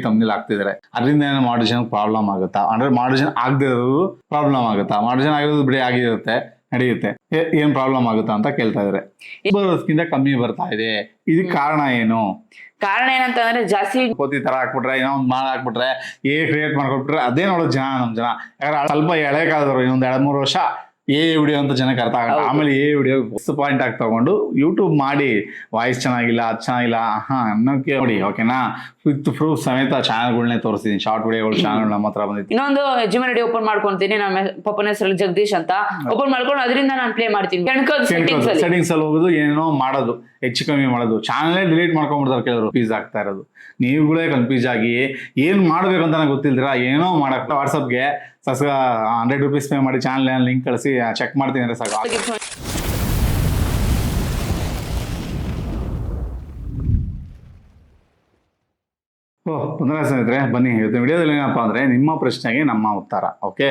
ತಮ್ಮನೇಲಿ ಆಗ್ತಿದ್ದಾರೆ, ಅದರಿಂದ ಏನೋ ಮಾಡಿಷನ್ ಪ್ರಾಬ್ಲಮ್ ಆಗುತ್ತಾ? ಅಂದ್ರೆ ಮಾಡಿಷನ್ ಆಗದೆ ಇರೋದು ಪ್ರಾಬ್ಲಮ್ ಆಗುತ್ತಾ? ಮಾಡಿಷನ್ ಆಗಿರೋದು ಬಿಡಿ ಆಗಿರುತ್ತೆ, ನಡೆಯುತ್ತೆ, ಏನ್ ಪ್ರಾಬ್ಲಮ್ ಆಗುತ್ತಾ ಅಂತ ಕೇಳ್ತಾ ಇದಾರೆ. ಬರೋದಕ್ಕಿಂತ ಕಮ್ಮಿ ಬರ್ತಾ ಇದೆ, ಇದಕ್ಕೆ ಕಾರಣ ಏನು? ಕಾರಣ ಏನಂತಂದ್ರೆ ಜಾಸ್ತಿ ಕೋತಿ ತರ ಹಾಕ್ಬಿಟ್ರೆ, ಏನೋ ಒಂದ್ ಮಾಡ ಹಾಕ್ಬಿಟ್ರೆ, ಕ್ರಿಯೇಟ್ ಮಾಡ್ಕೊಟ್ಬಿಟ್ರೆ ಅದೇ ನೋಡೋದು ಜನ. ನಮ್ ಜನ ಯಾಕಂದ್ರೆ ಸ್ವಲ್ಪ ಎಳೆ ಕಾಲದವ್ರು, ಇನ್ನೊಂದ್ 2-3 ವರ್ಷ ವಿಡಿಯೋ ಅಂತ ಜನಕ್ಕೆ ಅರ್ಥ ಆಗುತ್ತೆ. ಆಮೇಲೆ ವಿಡಿಯೋ ಪಾಯಿಂಟ್ ಆಗಿ ತಗೊಂಡು ಯೂಟ್ಯೂಬ್ ಮಾಡಿ, ವಾಯ್ಸ್ ಚೆನ್ನಾಗಿಲ್ಲ, ಅದು ಚೆನ್ನಾಗಿಲ್ಲ ಅನ್ನೋಕೆ ನೋಡಿ, ಓಕೆನಾ? ವಿತ್ ಪ್ರೂಫ್ ಸಮೇತ ಚಾನಲ್ಗಳನ್ನೇ ತೋರಿಸ್ತೀನಿ, ಶಾರ್ಟ್ ವಿಡಿಯೋಗಳು ಚಾನಲ್ ನಮ್ಮ ಹತ್ರ ಬಂದಿತ್ತು. ಇನ್ನೊಂದು ಜಿಮ್ ರೆಡಿ ಓಪನ್ ಮಾಡ್ಕೊಂತೀನಿ, ನಮ್ಮ ಪಪ್ಪನ ಹೆಸರು ಜಗದೀಶ್ ಅಂತ ಓಪನ್ ಮಾಡ್ಕೊಂಡು ಅದರಿಂದ ನಾನು ಪ್ಲೇ ಮಾಡ್ತೀನಿ. ಸೆಟ್ಟಿಂಗ್ಸ್ ಅಲ್ಲಿ ಹೋಗೋದು, ಏನೇನೋ ಮಾಡೋದು, ಹೆಚ್ಚು ಕಮ್ಮಿ ಮಾಡೋದು, ಚಾನಲ್ ಡಿಲೀಟ್ ಮಾಡ್ಕೊಂಡ್ಬಿಡ್ತಾರೆ ಕೆಲವರು. ಫೀಸ್ ಆಗ್ತಾ ಇರೋದು ನೀವುಗಳೇ ಕನ್ಫ್ಯೂಸ್ ಆಗಿ ಏನ್ ಮಾಡ್ಬೇಕು ಅಂತ ನನಗೆ ಗೊತ್ತಿಲ್ದಿರ ಏನೋ ಮಾಡಕ್ ವಾಟ್ಸಪ್ಗೆ 100 ರೂಪೀಸ್ ಪೇ ಮಾಡಿ ಚಾನಲ್ ಲಿಂಕ್ ಕಳಿಸಿ ಚೆಕ್ ಮಾಡ್ತೀನಿ ಅಂದ್ರೆ ಸಾಕು. ಸ್ನೇಹಿತರೆ, ಬನ್ನಿ ಇವತ್ತು ವಿಡಿಯೋದಲ್ಲಿ ಏನಪ್ಪ ಅಂದ್ರೆ ನಿಮ್ಮ ಪ್ರಶ್ನೆಗೆ ನಮ್ಮ ಉತ್ತರ. ಓಕೆ,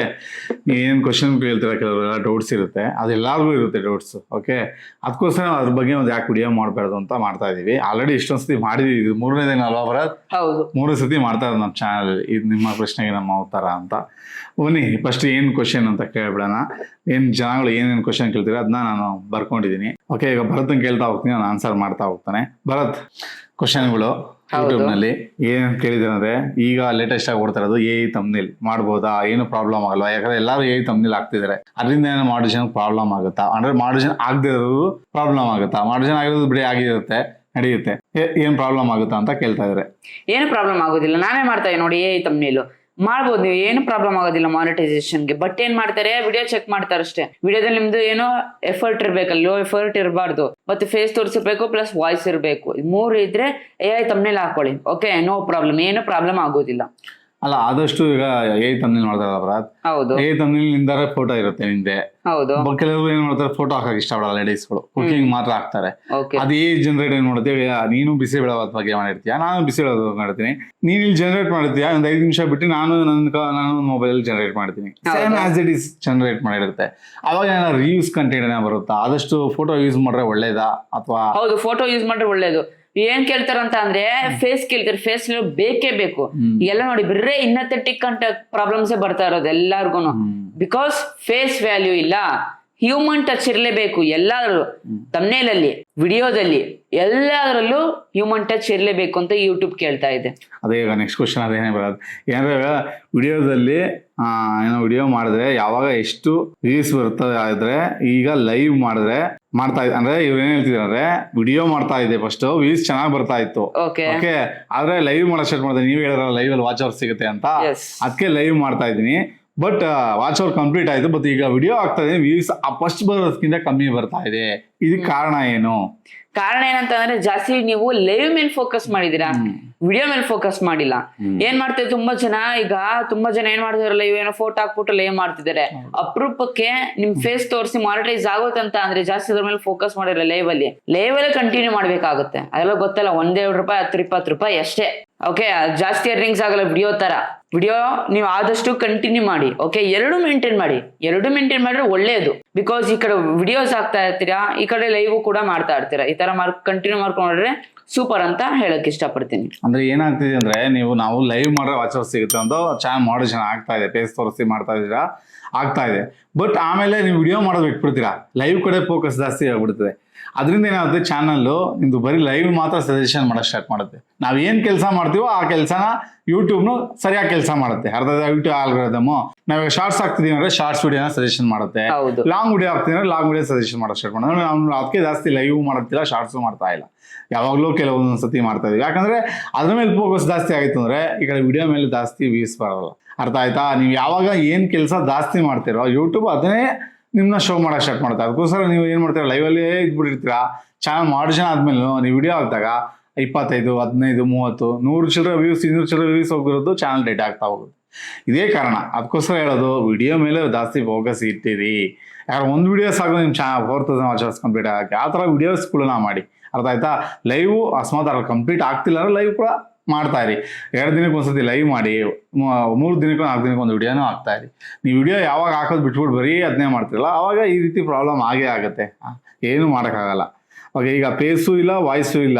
ಏನು ಕ್ವಶನ್ ಕೇಳ್ತೀರಾ, ಕೆಲವರೆಲ್ಲ ಡೌಟ್ಸ್ ಇರುತ್ತೆ, ಅದೆಲ್ಲರಿಗೂ ಇರುತ್ತೆ ಡೌಟ್ಸ್. ಓಕೆ, ಅದಕ್ಕೋಸ್ಕರ ಅದ್ರ ಬಗ್ಗೆ ಒಂದು ಯಾಕೆ ವಿಡಿಯೋ ಮಾಡಬಾರ್ದು ಅಂತ ಮಾಡ್ತಾ ಇದೀವಿ. ಆಲ್ರೆಡಿ ಇಷ್ಟೊಂದು ಸತಿ ಮಾಡಿದೀವಿ, ಇದು 3ನೇ ದಿನ ಅಲ್ವಾ ಬರೋದು? 3 ಸತಿ ಮಾಡ್ತಾ ಇರೋದು ನಮ್ಮ ಚಾನಲ್. ಇದು ನಿಮ್ಮ ಪ್ರಶ್ನೆಗೆ ನಮ್ಮ ಉತ್ತರ ಅಂತ. ಬನ್ನಿ ಫಸ್ಟ್ ಏನು ಕ್ವಶನ್ ಅಂತ ಕೇಳ್ಬಿಡೋಣ. ಏನು ಜನಗಳು ಏನೇನು ಕ್ವಶನ್ ಕೇಳ್ತೀರಾ ಅದನ್ನ ನಾನು ಬರ್ಕೊಂಡಿದ್ದೀನಿ. ಓಕೆ, ಈಗ ಭರತ್ನ ಕೇಳ್ತಾ ಹೋಗ್ತೀನಿ, ನಾನು ಆನ್ಸರ್ ಮಾಡ್ತಾ ಹೋಗ್ತಾನೆ. ಭರತ್, ಕ್ವಶನ್ಗಳು ಯೂಟ್ಯೂಬ್ ನಲ್ಲಿ ಏನ್ ಕೇಳಿದ್ರೆ ಅಂದ್ರೆ, ಈಗ ಲೇಟೆಸ್ಟ್ ಆಗಿ ಓಡ್ತಾ ಇರೋದು ತಮ್ನೇಲ್ ಮಾಡ್ಬೋದಾ, ಏನು ಪ್ರಾಬ್ಲಮ್ ಆಗಲ್ವಾ? ಯಾಕಂದ್ರೆ ಎಲ್ಲರೂ ತಮ್ನೇಲ್ ಆಗ್ತಿದ್ದಾರೆ, ಅದರಿಂದ ಏನೋ ಮಾಡಿಷನ್ ಪ್ರಾಬ್ಲಮ್ ಆಗುತ್ತಾ? ಅಂದ್ರೆ ಮಾಡಿಷನ್ ಆಗದೆ ಇರೋದು ಪ್ರಾಬ್ಲಮ್ ಆಗುತ್ತಾ? ಮಾಡಿಷನ್ ಆಗಿರೋದು ಬಿಡಿ ಆಗಿರುತ್ತೆ, ನಡೆಯುತ್ತೆ, ಏನ್ ಪ್ರಾಬ್ಲಮ್ ಆಗುತ್ತಾ ಅಂತ ಕೇಳ್ತಾ ಇದಾರೆ. ಏನು ಪ್ರಾಬ್ಲಮ್ ಆಗೋದಿಲ್ಲ, ನಾನೇ ಮಾಡ್ತಾ ಇದ್ದೀನಿ ನೋಡಿ. ತಮ್ನೇಲು ಮಾಡ್ಬೋದು ನೀವು, ಏನು ಪ್ರಾಬ್ಲಮ್ ಆಗೋದಿಲ್ಲ ಮಾನಿಟೈಸೇಷನ್ಗೆ. ಬಟ್ ಏನ್ ಮಾಡ್ತಾರೆ, ವಿಡಿಯೋ ಚೆಕ್ ಮಾಡ್ತಾರೆ ಅಷ್ಟೇ. ವಿಡಿಯೋದಲ್ಲಿ ನಿಮ್ದು ಏನೋ ಎಫರ್ಟ್ ಇರ್ಬೇಕಲ್ಲ, ಲೋ ಎಫರ್ಟ್ ಇರಬಾರ್ದು, ಮತ್ತೆ ಫೇಸ್ ತೋರಿಸಿರ್ಬೇಕು, ಪ್ಲಸ್ ವಾಯ್ಸ್ ಇರಬೇಕು. 3 ಇದ್ರೆ ತಮ್ನೇಲ್ ಹಾಕೊಳ್ಳಿ. ಓಕೆ, ನೋ ಪ್ರಾಬ್ಲಮ್, ಏನು ಪ್ರಾಬ್ಲಮ್ ಆಗೋದಿಲ್ಲ. ಅಲ್ಲ, ಆದಷ್ಟು ಈಗ ತಮ್ನೇಲ್ ಮಾಡ್ತಾರಲ್ಲ ಭರತ್, ಹೌದು, ತಮ್ನೇಲ್ ನಿಂದಾರೆ ಫೋಟೋ ಇರುತ್ತೆ ನಿಂದೆ. ಹೌದು, ಕೆಲವರು ಏನ್ ಮಾಡ್ತಾರೆ, ಫೋಟೋ ಹಾಕಕ್ ಇಷ್ಟಪಡಲ್ಲ ಲೇಡೀಸ್ಗಳು, ಕುಕಿಂಗ್ ಮಾತ್ರ ಹಾಕ್ತಾರೆ. ಅದು ಜನರೇಟ್ ಏನ್ ಮಾಡುತ್ತೆ, ನೀನು ಬಿಸಿ ಬೆಳವದ ಬಗ್ಗೆ ಮಾಡಿರ್ತೀಯ, ನಾನು ಬಿಸಿ ಬೆಳವದ ಮಾಡ್ತೀನಿ, ನೀನ್ ಇಲ್ಲಿ ಜನರೇಟ್ ಮಾಡ್ತೀಯ, ಒಂದ್ 5 ನಿಮಿಷ ಬಿಟ್ಟು ನಾನು ಮೊಬೈಲ್ ಜನರೇಟ್ ಮಾಡ್ತೀನಿ. Same as it is generate ಮಾಡಿರುತ್ತೆ. ಅವಾಗ ರೀಯೂಸ್ ಕಂಟೆಂಟ್ ಬರುತ್ತಾ? ಆದಷ್ಟು ಫೋಟೋ ಯೂಸ್ ಮಾಡ್ರೆ ಒಳ್ಳೇದಾ ಅಥವಾ? ಹೌದು, ಫೋಟೋ ಯೂಸ್ ಮಾಡ್ರೆ ಒಳ್ಳೇದು. ಏನ್ ಕೇಳ್ತಾರಂತ ಅಂದ್ರೆ ಫೇಸ್ ಕೇಳ್ತಾರೆ, ಫೇಸ್ ಬೇಕೇ ಬೇಕು. ಎಲ್ಲ ನೋಡಿ ಬರೀ ಇನ್ನಥೆಟಿಕ್ ಅಂತ ಪ್ರಾಬ್ಲಮ್ಸ್ ಬರ್ತಾ ಇರೋದು ಎಲ್ಲಾರ್ಗು. ಬಿಕಾಸ್ ಫೇಸ್ ವ್ಯಾಲ್ಯೂ ಇಲ್ಲ, ಹ್ಯೂಮನ್ ಟಚ್ ಇರಲೇಬೇಕು. ಎಲ್ಲಾದ್ರೂ ತಮ್ನೇಲಲ್ಲಿ, ವಿಡಿಯೋದಲ್ಲಿ, ಎಲ್ಲದರಲ್ಲೂ ಹ್ಯೂಮನ್ ಟಚ್ ಇರಲೇಬೇಕು ಅಂತ ಯೂಟ್ಯೂಬ್ ಕೇಳ್ತಾ ಇದೆ. ಅದೇ ಈಗ ನೆಕ್ಸ್ಟ್ ಕ್ವಶನ್ ಅದೇನೇ ಬರೋದು, ಏನಂದ್ರೆ ವಿಡಿಯೋದಲ್ಲಿ ಏನೋ ವಿಡಿಯೋ ಮಾಡಿದ್ರೆ ಯಾವಾಗ ಎಷ್ಟು ವ್ಯೂಸ್ ಬರ್ತದೆ ಆದ್ರೆ, ಈಗ ಲೈವ್ ಮಾಡಿದ್ರೆ ಮಾಡ್ತಾ ಇದ್ದೆ ಅಂದ್ರೆ ಇವ್ರು ಏನ್ ಹೇಳ್ತಿದ್ರು ಅಂದ್ರೆ, ವಿಡಿಯೋ ಮಾಡ್ತಾ ಇದೆ ಫಸ್ಟ್ ವ್ಯೂಸ್ ಚೆನ್ನಾಗಿ ಬರ್ತಾ ಇತ್ತು. ಓಕೆ, ಆದ್ರೆ ಲೈವ್ ಮಾಡೋ ಸ್ಟಾರ್ಟ್ ಮಾಡಿದೆ. ನೀವು ಹೇಳಿದ್ರಲ್ಲ ಲೈವ್ ಅಲ್ಲಿ ವಾಚ್ ಅವರ್ ಸಿಗುತ್ತೆ ಅಂತ, ಅದಕ್ಕೆ ಲೈವ್ ಮಾಡ್ತಾ ಇದ್ದೀನಿ. ಬಟ್ ವಾಚ್ ಅವರ್ ಕಂಪ್ಲೀಟ್ ಆಯ್ತು, ಬಟ್ ಈಗ ವಿಡಿಯೋ ಆಗ್ತಾ ಇದೆ, ವ್ಯೂಸ್ ಫಸ್ಟ್ ಬರೋದಕ್ಕಿಂತ ಕಮ್ಮಿ ಬರ್ತಾ ಇದೆ. ಇದಕ್ಕೆ ಕಾರಣ ಏನು? ಕಾರಣ ಏನಂತಂದ್ರೆ ಜಾಸ್ತಿ ನೀವು ಲೈವ್ ಮೇಲೆ ಫೋಕಸ್ ಮಾಡಿದೀರಾ, ವಿಡಿಯೋ ಮೇಲೆ ಫೋಕಸ್ ಮಾಡಿಲ್ಲ. ಏನ್ ಮಾಡ್ತಾರೆ ತುಂಬಾ ಜನ, ಈಗ ತುಂಬಾ ಜನ ಏನ್ ಮಾಡ್ತಿದಾರೆ, ಲೈವ್ ಏನೋ ಫೋಟೋ ಹಾಕ್ಬಿಟ್ಟು ಲೈವ್ ಮಾಡ್ತಿದ್ದಾರೆ. ಅಪರೂಪಕ್ಕೆ ನಿಮ್ ಫೇಸ್ ತೋರಿಸಿ ಮಾನಿಟೈಸ್ ಆಗುತ್ತಂತ ಅಂದ್ರೆ ಜಾಸ್ತಿ ಅದ್ರ ಮೇಲೆ ಫೋಕಸ್ ಮಾಡಿಲ್ಲ. ಲೈವ್ ಅಲ್ಲಿ ಕಂಟಿನ್ಯೂ ಮಾಡ್ಬೇಕಾಗುತ್ತೆ. ಅದೆಲ್ಲ ಗೊತ್ತಲ್ಲ, 1-2 ರೂಪಾಯಿ, 10-20 ರೂಪಾಯಿ ಅಷ್ಟೇ. ಓಕೆ, ಜಾಸ್ತಿ ಅರ್ನಿಂಗ್ಸ್ ಆಗಲ್ಲ ವಿಡಿಯೋ ತರ. ವಿಡಿಯೋ ನೀವು ಆದಷ್ಟು ಕಂಟಿನ್ಯೂ ಮಾಡಿ. ಓಕೆ, 2 ಮೇಂಟೈನ್ ಮಾಡಿದ್ರೆ ಒಳ್ಳೇದು. ಬಿಕಾಸ್ ಈ ಕಡೆ ವಿಡಿಯೋಸ್ ಆಗ್ತಾ ಇರ್ತೀರಾ, ಈ ಕಡೆ ಲೈವ್ ಕೂಡ ಮಾಡ್ತಾ ಇರ್ತೀರಾ. ಈ ತರ ಕಂಟಿನ್ಯೂ ಮಾಡ್ಕೊಂಡ್ರೆ ಸೂಪರ್ ಅಂತ ಹೇಳಕ್ ಇಷ್ಟಪಡ್ತೀನಿ. ಅಂದ್ರೆ ಏನಾಗ್ತಿದೆ ಅಂದ್ರೆ, ನಾವು ಲೈವ್ ಮಾಡ್ರೆ ವಾಚ್ ಅವರ್ಸ್ ಸಿಗುತ್ತೆ ಅಂತ ಚಾನಲ್ ಮಾಡಿಷನ್ ಆಗ್ತಾ ಇದೆ, ಫೇಸ್ ತೋರಿಸಿ ಮಾಡ್ತಾ ಇದೀರಾ, ಆಗ್ತಾ ಇದೆ. ಬಟ್ ಆಮೇಲೆ ನೀವು ವಿಡಿಯೋ ಮಾಡೋದು ಬಿಟ್ಬಿಡ್ತೀರಾ, ಲೈವ್ ಕಡೆ ಫೋಕಸ್ ಜಾಸ್ತಿ ಆಗ್ಬಿಡ್ತದೆ. ಅದರಿಂದ ಏನಾಗುತ್ತೆ, ಚಾನಲ್ಲು ನಿಮ್ದು ಬರೀ ಲೈವ್ ಮಾತ್ರ ಸಜೆಷನ್ ಮಾಡಕ್ ಸ್ಟಾರ್ಟ್ ಮಾಡುತ್ತೆ. ನಾವ್ ಏನ್ ಕೆಲಸ ಮಾಡ್ತೀವೋ ಆ ಕೆಲಸನ ಯೂಟ್ಯೂಬ್ನು ಸರಿಯಾಗಿ ಕೆಲಸ ಮಾಡುತ್ತೆ. ಯೂಟ್ಯೂಬ್ ಆಲ್ಗೊರಿಥಮ್ ನಾವ್ ಶಾರ್ಟ್ಸ್ ಹಾಕ್ತಿದೀವಿ ಅಂದ್ರೆ ಶಾರ್ಟ್ಸ್ ವಿಡಿಯೋನ ಸಜೆಷನ್ ಮಾಡುತ್ತೆ, ಲಾಂಗ್ ವಿಡಿಯೋ ಹಾಕ್ತಿವಿ ಅಂದ್ರೆ ಲಾಂಗ್ ವಿಡಿಯೋ ಸಜೆಷನ್ ಮಾಡಕ್ ಸ್ಟಾರ್ಟ್ ಮಾಡೋದು. ನಾವು ಅದಕ್ಕೆ ಜಾಸ್ತಿ ಲೈವ್ ಮಾಡ್ತಿಲ್ಲ, ಶಾರ್ಟ್ಸ್ ಮಾಡ್ತಾ ಇಲ್ಲ. ಯಾವಾಗ್ಲೂ ಕೆಲವೊಂದೊಂದು ಸತಿ ಮಾಡ್ತಾ ಇದೀವಿ, ಯಾಕಂದ್ರೆ ಅದ್ರ ಮೇಲೆ ಫೋಕಸ್ ಜಾಸ್ತಿ ಆಯ್ತು ಅಂದ್ರೆ ಈ ಕಡೆ ವಿಡಿಯೋ ಮೇಲೆ ಜಾಸ್ತಿ ವ್ಯೂಸ್ ಬರಲ್ಲ. ಅರ್ಥ ಆಯ್ತಾ? ನೀವು ಯಾವಾಗ ಏನ್ ಕೆಲಸ ಜಾಸ್ತಿ ಮಾಡ್ತಿರೋ ಯೂಟ್ಯೂಬ್ ಅದನ್ನೇ ನಿಮ್ನ ಶೋ ಮಾಡಕ್ ಸ್ಟಾರ್ಟ್ ಮಾಡುತ್ತೆ. ಅದಕ್ಕೋಸ್ಕರ ನೀವು ಏನ್ ಮಾಡ್ತೀರಾ, ಲೈವಲ್ಲೇ ಇದ್ಬಿಟ್ಟಿರ್ತೀರಾ. ಚಾನಲ್ ಮಾಡಿಷನ್ ಆದ್ಮೇಲೆ ನೀವು ವಿಡಿಯೋ ಹಾಕಿದಾಗ 25, 15, 30, 100 ಚಿಲ್ಲರೆ ವ್ಯೂಸ್, 200 ಚಿಲ್ಲರೆ ವ್ಯೂಸ್ ಹೋಗಿರೋದು ಚಾನಲ್ ಡೇಟ್ ಆಗ್ತಾ ಹೋಗುತ್ತೆ. ಇದೇ ಕಾರಣ. ಅದಕ್ಕೋಸ್ಕರ ಹೇಳೋದು, ವಿಡಿಯೋ ಮೇಲೆ ಜಾಸ್ತಿ ಫೋಕಸ್ ಇಟ್ಟಿರಿ. ಯಾರು ಒಂದು ವಿಡಿಯೋಸ್ ಆಗೋ ನಿಮ್ಮ ಚಾನಲ್ 4000 ವಾಚ್ ಅವರ್ಸ್ ಕಂಪ್ಲೀಟ್ ಆಗಕ್ಕೆ ಆ ಥರ ವಿಡಿಯೋಸ್ಗಳನ್ನ ಮಾಡಿ. ಅರ್ಥ ಆಯ್ತಾ? ಲೈವ್ ಅಕಸ್ಮಾತ್ ಅದ್ರ ಕಂಪ್ಲೀಟ್ ಆಗ್ತಿಲ್ಲ ಅಂದ್ರೆ ಲೈವ್ ಕೂಡ ಮಾಡ್ತಾ ಇರಿ. 2 ದಿನಕ್ಕೆ ಒಂದ್ಸತಿ ಲೈವ್ ಮಾಡಿ, 3 ದಿನಕ್ಕೂ 4 ದಿನಕ್ಕೆ ಒಂದು ವಿಡಿಯೋನೂ ಹಾಕ್ತಾ ಇರಿ. ನೀವು ವಿಡಿಯೋ ಯಾವಾಗ ಹಾಕೋದು ಬಿಟ್ಬಿಟ್ಟು ಬರೀ ಅದನ್ನೇ ಮಾಡ್ತಿರಲ್ಲ, ಅವಾಗ ಈ ರೀತಿ ಪ್ರಾಬ್ಲಮ್ ಆಗೇ ಆಗುತ್ತೆ. ಏನು ಮಾಡೋಕ್ಕಾಗಲ್ಲ. ಓಕೆ, ಈಗ ಫೇಸು ಇಲ್ಲ, ವಾಯ್ಸು ಇಲ್ಲ,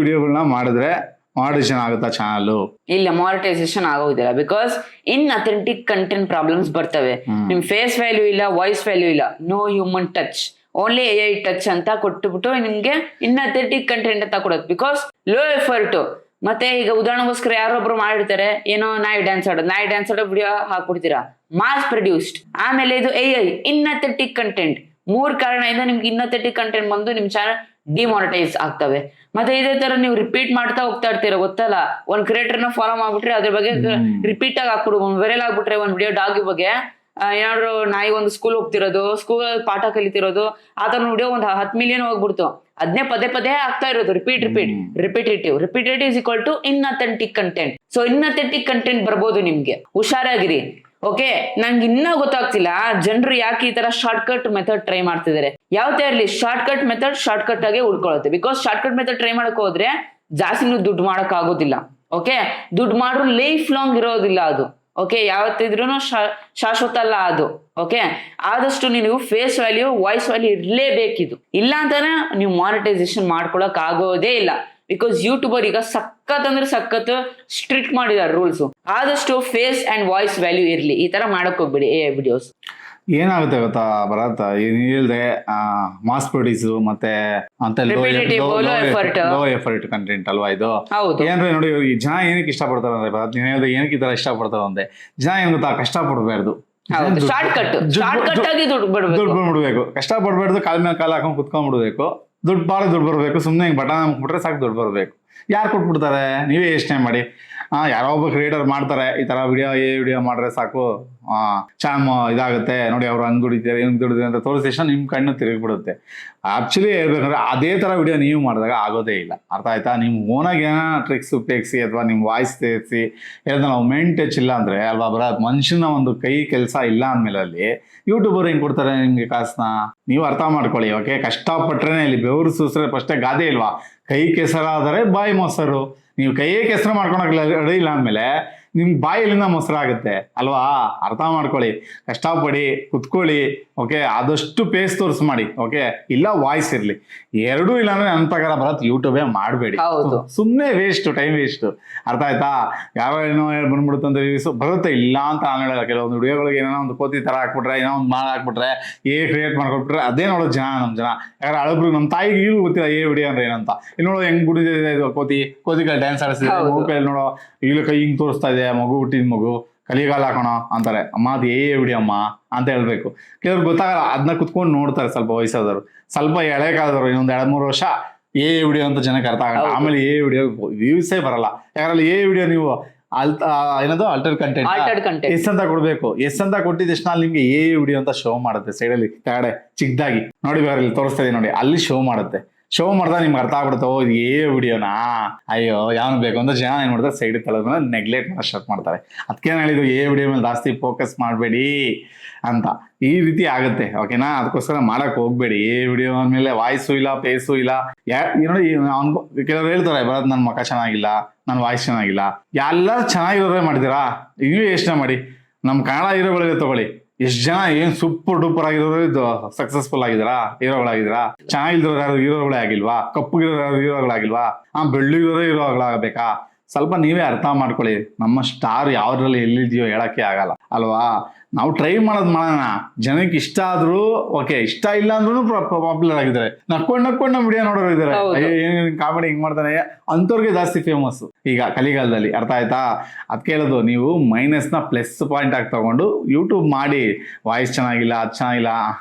ವಿಡಿಯೋಗಳನ್ನ ಮಾಡಿದ್ರೆ ಮಾನಿಟೈಸೇಷನ್ ಆಗುತ್ತಾ ಚಾನಲ್? ಇಲ್ಲ, ಮಾನಿಟೈಸೇಷನ್ ಆಗೋದಿಲ್ಲ. ಬಿಕಾಸ್ ಅಥೆಂಟಿಕ್ ಕಂಟೆಂಟ್ ಪ್ರಾಬ್ಲಮ್ಸ್ ಬರ್ತವೆ. ನಿಮ್ ಫೇಸ್ ವ್ಯಾಲ್ಯೂ ಇಲ್ಲ, ವಾಯ್ಸ್ ವ್ಯಾಲ್ಯೂ ಇಲ್ಲ, no human touch, only AI touch ಅಂತ ಕೊಟ್ಟುಬಿಟ್ಟು ನಿಮ್ಗೆ ಅಥೆಂಟಿಕ್ ಕಂಟೆಂಟ್ ಅಂತ ಕೊಡೋದು. Because low effort. ಮತ್ತೆ ಈಗ ಉದಾಹರಣೆಗೋಸ್ಕರ ಯಾರೊಬ್ರು ಮಾಡಿರ್ತಾರೆ, ಏನೋ ನಾಯಿ ಡ್ಯಾನ್ಸ್ ಆಡೋ ವಿಡಿಯೋ ಹಾಕ್ಬಿಡ್ತೀರಾ, ಮಾಸ್ ಪ್ರೊಡ್ಯೂಸ್ಡ್. ಆಮೇಲೆ ಇದು AI ಅಥೆಂಟಿಕ್ ಕಂಟೆಂಟ್. 3 ಕಾರಣದಿಂದ ನಿಮ್ಗೆ ಅಥೆಂಟಿಕ್ ಕಂಟೆಂಟ್ ಬಂದು ನಿಮ್ ಚಾನಲ್ ಡಿಮಾನಿಟೈಸ್ ಆಗ್ತವೆ. ಮತ್ತೆ ಇದೇ ತರ ನೀವು ರಿಪೀಟ್ ಮಾಡ್ತಾ ಹೋಗ್ತಾ ಇರ್ತೀರ, ಗೊತ್ತಲ್ಲ, ಒಂದ್ ಕ್ರಿಯೇಟರ್ ನ ಫಾಲೋ ಮಾಡ್ಬಿಟ್ರೆ ಅದ್ರ ಬಗ್ಗೆ ರಿಪೀಟ್ ಆಗಿ ಹಾಕ್ಬಿಡು. ಒಂದ್ ವೈರಲ್ ಆಗ್ಬಿಟ್ರೆ ಒಂದ್ ವಿಡಿಯೋ ಡಾಗಿ ಬಗ್ಗೆ, ಏನಾದ್ರು ನಾಯಿ ಒಂದು ಸ್ಕೂಲ್ ಹೋಗ್ತಿರೋದು, ಸ್ಕೂಲ್ ಪಾಠ ಕಲಿತಿರೋದು, ಆ ತರ ವಿಡಿಯೋ ಒಂದು 10 ಮಿಲಿಯನ್ ಹೋಗ್ಬಿಡ್ತು. ಅದನ್ನೇ ಪದೇ ಆಗ್ತಾ ಇರೋದು, repetitive is equal to authentic content. So authentic content ಬರ್ಬೋದು ನಿಮ್ಗೆ, ಹುಷಾರಾಗಿರಿ. ಓಕೆ, ನಂಗೆ ಇನ್ನೂ ಗೊತ್ತಾಗ್ತಿಲ್ಲ ಜನರು ಯಾಕೆ ಈ ತರ ಶಾರ್ಟ್ ಕಟ್ ಮೆಥಡ್ ಟ್ರೈ ಮಾಡ್ತಿದ್ದಾರೆ. ಯಾವತ್ತೇ ಇರಲಿ shortcut method shortcut ಆಗಿ ಉಳ್ಕೊಳ್ಳುತ್ತೆ. Because shortcut method try ಮಾಡಕ್ ಹೋದ್ರೆ ಜಾಸ್ತಿನೂ ದುಡ್ಡು ಮಾಡಕ್ ಆಗೋದಿಲ್ಲ. ಓಕೆ, ದುಡ್ಡು ಮಾಡ್ರು ಲೈಫ್ ಲಾಂಗ್ ಇರೋದಿಲ್ಲ ಅದು. ಓಕೆ, ಯಾವತ್ತಿದ್ರು ಶಾಶ್ವತ ಅಲ್ಲ ಅದು. ಓಕೆ, ಆದಷ್ಟು ನೀವು ಫೇಸ್ ವ್ಯಾಲ್ಯೂ, ವಾಯ್ಸ್ ವ್ಯಾಲ್ಯೂ ಇರ್ಲೇಬೇಕಿದು. ಇಲ್ಲ ಅಂತಾನೆ ನೀವು ಮಾನಿಟೈಸೇಷನ್ ಮಾಡ್ಕೊಳಕ್ ಆಗೋದೇ ಇಲ್ಲ. ಬಿಕಾಸ್ ಯೂಟ್ಯೂಬರ್ ಈಗ ಸಖತ್ ಸ್ಟ್ರಿಕ್ಟ್ ಮಾಡಿದ್ದಾರೆ ರೂಲ್ಸ್. ಆದಷ್ಟು ಫೇಸ್ ಅಂಡ್ ವಾಯ್ಸ್ ವ್ಯಾಲ್ಯೂ ಇರ್ಲಿ, ಈ ತರ ಮಾಡಕ್ ಹೋಗ್ಬಿಡಿ AI ವಿಡಿಯೋಸ್. ಏನಾಗುತ್ತೆ ಗೊತ್ತಾ ಭರತ್, ಹೇಳ್ದೆ ಮಾಸ್ ಪ್ರೊಡ್ಯೂಸ್ ಮತ್ತೆ ಅಂತ ಲೋ ಎಫರ್ಟ್ ಕಂಟೆಂಟ್ ಅಲ್ವಾ ಇದು? ಏನ್ರಿ ನೋಡಿ, ಈ ಜನ ಏನಕ್ಕೆ ಇಷ್ಟಪಡ್ತಾರೆ ಅಂದ್ರೆ ಭರತ್, ನೀನ್ ಹೇಳಿದ್ರೆ ಏನಕ್ಕೆ ಈ ತರ ಇಷ್ಟಪಡ್ತಾರೆ ಅಂದ್ರೆ, ಜನ ಏನ್ ಗೊತ್ತಾ, ಕಷ್ಟಪಡ್ಬಾರ್ದು, ದುಡ್ಡು ಬಂದ್ಬಿಡ್ಬೇಕು, ಕಷ್ಟಪಡ್ಬಾರ್ದು, ಕಾಲ ಮೇಲೆ ಕಾಲ ಹಾಕೊಂಡ್ ಕುತ್ಕೊಂಡ್ಬಿಡ್ಬೇಕು, ದುಡ್ಡು ಬರಬೇಕು, ಸುಮ್ಮನೆ ಹಿಂಗೆ ಬಟನ್ ಹಾಕ್ಬಿಟ್ರೆ ಸಾಕು ದುಡ್ಡು ಬರಬೇಕು. ಯಾರು ಕೊಟ್ಬಿಡ್ತಾರೆ? ನೀವೇ ಯೋಚನೆ ಮಾಡಿ. ಯಾರೋ ಒಬ್ಬ ಕ್ರಿಯೇಟರ್ ಮಾಡ್ತಾರೆ ಈ ತರ ವಿಡಿಯೋ ಮಾಡ್ರೆ ಸಾಕು, ಇದಾಗುತ್ತೆ ನೋಡಿ, ಅವ್ರು ಹಂಗ್ ದುಡಿತಾರೆ ಹಿಂಗ್ ದುಡಿತಾರೆ ಅಂತ ತೋರಿಸಿ ನಿಮ್ ಕಣ್ಣು ತಿರುಗಿಬಿಡುತ್ತೆ. ಆಕ್ಚುಲಿ ಹೇಳ್ಬೇಕಂದ್ರೆ ಅದೇ ತರ ವಿಡಿಯೋ ನೀವು ಮಾಡಿದಾಗ ಆಗೋದೇ ಇಲ್ಲ. ಅರ್ಥ ಆಯ್ತಾ? ನಿಮ್ ಓನಾಗಿ ಏನೋ ಟ್ರಿಕ್ಸ್ ಉಪಯೋಗಿಸಿ ಅಥವಾ ನಿಮ್ ವಾಯ್ಸ್ ಸೇರಿಸಿ ಹೇಳಿದ್ರೆ ನಾವು ಮೇನ್ ಟಚ್ ಇಲ್ಲ ಅಂದ್ರೆ ಅಲ್ವಾ ಬರೋದು, ಮನುಷ್ಯನ ಒಂದು ಕೈ ಕೆಲಸ ಇಲ್ಲ ಅಂದ್ಮೇಲೆ ಅಲ್ಲಿ ಯೂಟ್ಯೂಬರ್ ಹೆಂಗ್ ಕೊಡ್ತಾರೆ ನಿಮ್ಗೆ ಕಾಸನ್ನ? ನೀವು ಅರ್ಥ ಮಾಡ್ಕೊಳ್ಳಿ. ಓಕೆ, ಕಷ್ಟಪಟ್ರೇನೆ ಇಲ್ಲಿ ಬೆವರು ಸೂಸ್ರೆ ಫಸ್ಟೇ ಗಾದೆ ಇಲ್ವಾ, ಕೈ ಕೆಸರಾದರೆ ಬಾಯಿ ಮೊಸರು. ನೀವು ಕೈಯೇ ಕೆಸರು ಮಾಡ್ಕೊಳಕ್ ರೆಡಿ ಇಲ್ಲ ಅಂದ್ಮೇಲೆ ನಿಮ್ ಬಾಯಲ್ಲಿಂದ ಮೊಸರಾಗುತ್ತೆ ಅಲ್ವಾ? ಅರ್ಥ ಮಾಡ್ಕೊಳ್ಳಿ, ಕಷ್ಟಪಡಿ, ಕುತ್ಕೊಳ್ಳಿ. ಓಕೆ, ಆದಷ್ಟು ಫೇಸ್ ತೋರ್ಸ್ ಮಾಡಿ. ಓಕೆ, ಇಲ್ಲ ವಾಯ್ಸ್ ಇರ್ಲಿ, ಎರಡೂ ಇಲ್ಲ ಅಂದ್ರೆ ನನ್ನ ಪ್ರಕಾರ ಬರತ್ ಯೂಟ್ಯೂಬೇ ಮಾಡಬೇಡಿ. ಸುಮ್ಮನೆ ವೇಸ್ಟ್, ಟೈಮ್ ವೇಸ್ಟ್. ಅರ್ಥ ಆಯ್ತಾ? ಯಾವ ಏನೋ ಬಂದ್ಬಿಡುತ್ತಂತ ಬರುತ್ತೆ, ಇಲ್ಲ ಅಂತ ನಾನು ಹೇಳಲ್ಲ. ಕೆಲವೊಂದು ವಿಡಿಯೋಗಳಿಗೆ ಏನೋ ಒಂದು ಕೋತಿ ತರ ಹಾಕ್ಬಿಟ್ರೆ, ಏನೋ ಒಂದು ಹಾಕ್ಬಿಟ್ರೆ, ಕ್ರಿಯೇಟ್ ಮಾಡ್ಕೊಟ್ಬಿಟ್ರೆ ಅದೇ ನೋಡೋ ಜನ, ನಮ್ಮ ಜನ. ಯಾಕಂದ್ರೆ ಹಳಬ್ರು ನಮ್ಮ ತಾಯಿಗೆ ಈಗಲೂ ಗೊತ್ತಿಲ್ಲ ವಿಡಿಯೋ ಅಂದ್ರೆ ಏನಂತ. ಇಲ್ಲಿ ನೋಡೋ ಹೆಂಗ್ ಬಿಡಿದೆ ಇದು ಕೋತಿಗಳು ಡ್ಯಾನ್ಸ್ ಆಡಿಸ್ತಿದೆ, ಮಗು ನೋಡೋ ಈಗಲೂ ಕೈ ಹಿಂಗ್ ತೋರಿಸ್ತಾ ಇದೆ, ಮಗು ಹುಟ್ಟಿದ ಮಗು ಕಲಿಗಾಲ ಹಾಕೋಣ ಅಂತಾರೆ. ಅಮ್ಮ ಅದು ವಿಡಿಯೋ ಅಮ್ಮ ಅಂತ ಹೇಳ್ಬೇಕು. ಕೆಲವ್ರು ಗೊತ್ತಾಗಲ್ಲ, ಅದನ್ನ ಕುತ್ಕೊಂಡು ನೋಡ್ತಾರೆ ಸ್ವಲ್ಪ ವಯಸ್ಸಾದವರು, ಸ್ವಲ್ಪ ಎಳೆ ಕಾಲದವರು, ಇನ್ನೊಂದು 2-3 ವರ್ಷ ವಿಡಿಯೋ ಅಂತ ಜನಕ್ಕೆ ಅರ್ಥ ಆಗಲ್ಲ. ಆಮೇಲೆ ವಿಡಿಯೋ ವ್ಯೂಸೇ ಬರಲ್ಲ. ಯಾಕಂದ್ರೆ ವಿಡಿಯೋ ನೀವು ಏನದು ಅಲ್ಟರ್ ಕಂಟೆಂಟ್ ಎಸ್ ಅಂತ ಕೊಡ್ಬೇಕು. ಎಸ್ ಅಂತ ಕೊಟ್ಟಿದ್ದ ಎಷ್ಟು ನಿಮ್ಗೆ ವಿಡಿಯೋ ಅಂತ ಶೋ ಮಾಡುತ್ತೆ ಸೈಡಲ್ಲಿ ಕೆಳಗಡೆ ಚಿಕ್ಕದಾಗಿ ನೋಡಿ, ಬೇರೆ ಇಲ್ಲಿ ತೋರಿಸ್ತಾ ಇದೀನಿ ನೋಡಿ, ಅಲ್ಲಿ ಶೋ ಮಾಡುತ್ತೆ. ಶೋ ಮಾಡ್ದಾಗ ನಿಮ್ಗೆ ಅರ್ಥ ಆಗ್ಬಿಡುತ್ತೆ, ಇದು ವಿಡಿಯೋನಾ, ಅಯ್ಯೋ ಯಾವನು ಬೇಕು ಅಂತ ಜನ ಏನ್ ಮಾಡ್ತಾರೆ, ಸೈಡ್ ತಲೆದ್ಮೇಲೆ ನೆಗ್ಲೆಕ್ಟ್ ಮಾಡೋ ಸ್ಟಾರ್ಟ್ ಮಾಡ್ತಾರೆ. ಅದಕ್ಕೇನು ಹೇಳಿದ್ರು, ವಿಡಿಯೋ ಮೇಲೆ ಜಾಸ್ತಿ ಫೋಕಸ್ ಮಾಡಬೇಡಿ ಅಂತ. ಈ ರೀತಿ ಆಗುತ್ತೆ. ಓಕೆನಾ? ಅದಕ್ಕೋಸ್ಕರ ಮಾಡಕ್ ಹೋಗ್ಬೇಡಿ. ವಿಡಿಯೋ ಅಂದ್ಮೇಲೆ ವಾಯ್ಸು ಇಲ್ಲ, ಫೇಸು ಇಲ್ಲ. ನೋಡಿ, ಕೆಲವ್ರು ಹೇಳ್ತಾರೆ, ಬರೋದು ನನ್ನ ಮುಖ ಚೆನ್ನಾಗಿಲ್ಲ, ನನ್ನ ವಾಯ್ಸ್ ಚೆನ್ನಾಗಿಲ್ಲ. ಎಲ್ಲ ಚೆನ್ನಾಗಿರೋರೇ ಮಾಡಿದ್ದೀರಾ? ನೀವೇ ಯೋಚನೆ ಮಾಡಿ. ನಮ್ಮ ಕನ್ನಡ ಹೀರೋಗಳಿಗೆ ತಗೊಳ್ಳಿ, ಎಷ್ಟು ಜನ ಏನ್ ಸೂಪರ್ ಡೂಪರ್ ಆಗಿರೋರು ಸಕ್ಸಸ್ಫುಲ್ ಆಗಿದಾರಾ, ಹೀರೋಗಳಾಗಿದ್ದೀರಾ? ಚೆನ್ನಾಗಿಲ್ದಿರೋರು ಯಾರು ಹೀರೋಗಳೇ ಆಗಿಲ್ವಾ? ಕಪ್ಪುಗಿರೋರು ಯಾರು ಹೀರೋಗಳಾಗಿಲ್ವಾ? ಬೆಳ್ಳಿಗಿರೋರೇ ಹೀರೋಗಳಾಗಬೇಕಾ? ಸ್ವಲ್ಪ ನೀವೇ ಅರ್ಥ ಮಾಡ್ಕೊಳ್ಳಿ. ನಮ್ಮ ಸ್ಟಾರ್ ಯಾವ್ದ್ರಲ್ಲಿ ಎಲ್ಲಿದೆಯೋ ಹೇಳಕ್ಕೆ ಆಗಲ್ಲ ಅಲ್ವಾ? ನಾವು ಟ್ರೈ ಮಾಡೋಣ, ಜನಕ್ಕೆ ಇಷ್ಟ ಆದ್ರೂ ಓಕೆ, ಇಷ್ಟ ಇಲ್ಲ ಅಂದ್ರೂ ಪಾಪ್ಯುಲರ್ ಆಗಿದ್ದಾರೆ. ನಕ್ಕೊಂಡು ನಮ್ಮ ವಿಡಿಯೋ ನೋಡೋರು ಇದಾರೆ, ಏನ್ ಕಾಮಿಡಿ ಹಿಂಗ್ ಮಾಡ್ತಾನೆ ಅಂತವ್ರಿಗೆ ಜಾಸ್ತಿ ಫೇಮಸ್ ಈಗ ಕಲಿಗಾಲದಲ್ಲಿ. ಅರ್ಥ ಆಯ್ತಾ? ಅದಕ್ಕೆ ಹೇಳೋದು, ನೀವು ಮೈನಸ್ ನ ಪ್ಲಸ್ ಪಾಯಿಂಟ್ ಆಗಿ ತಗೊಂಡು ಯೂಟ್ಯೂಬ್ ಮಾಡಿ. ವಾಯ್ಸ್ ಚೆನ್ನಾಗಿಲ್ಲ, ಅದು ಚೆನ್ನಾಗಿಲ್ಲ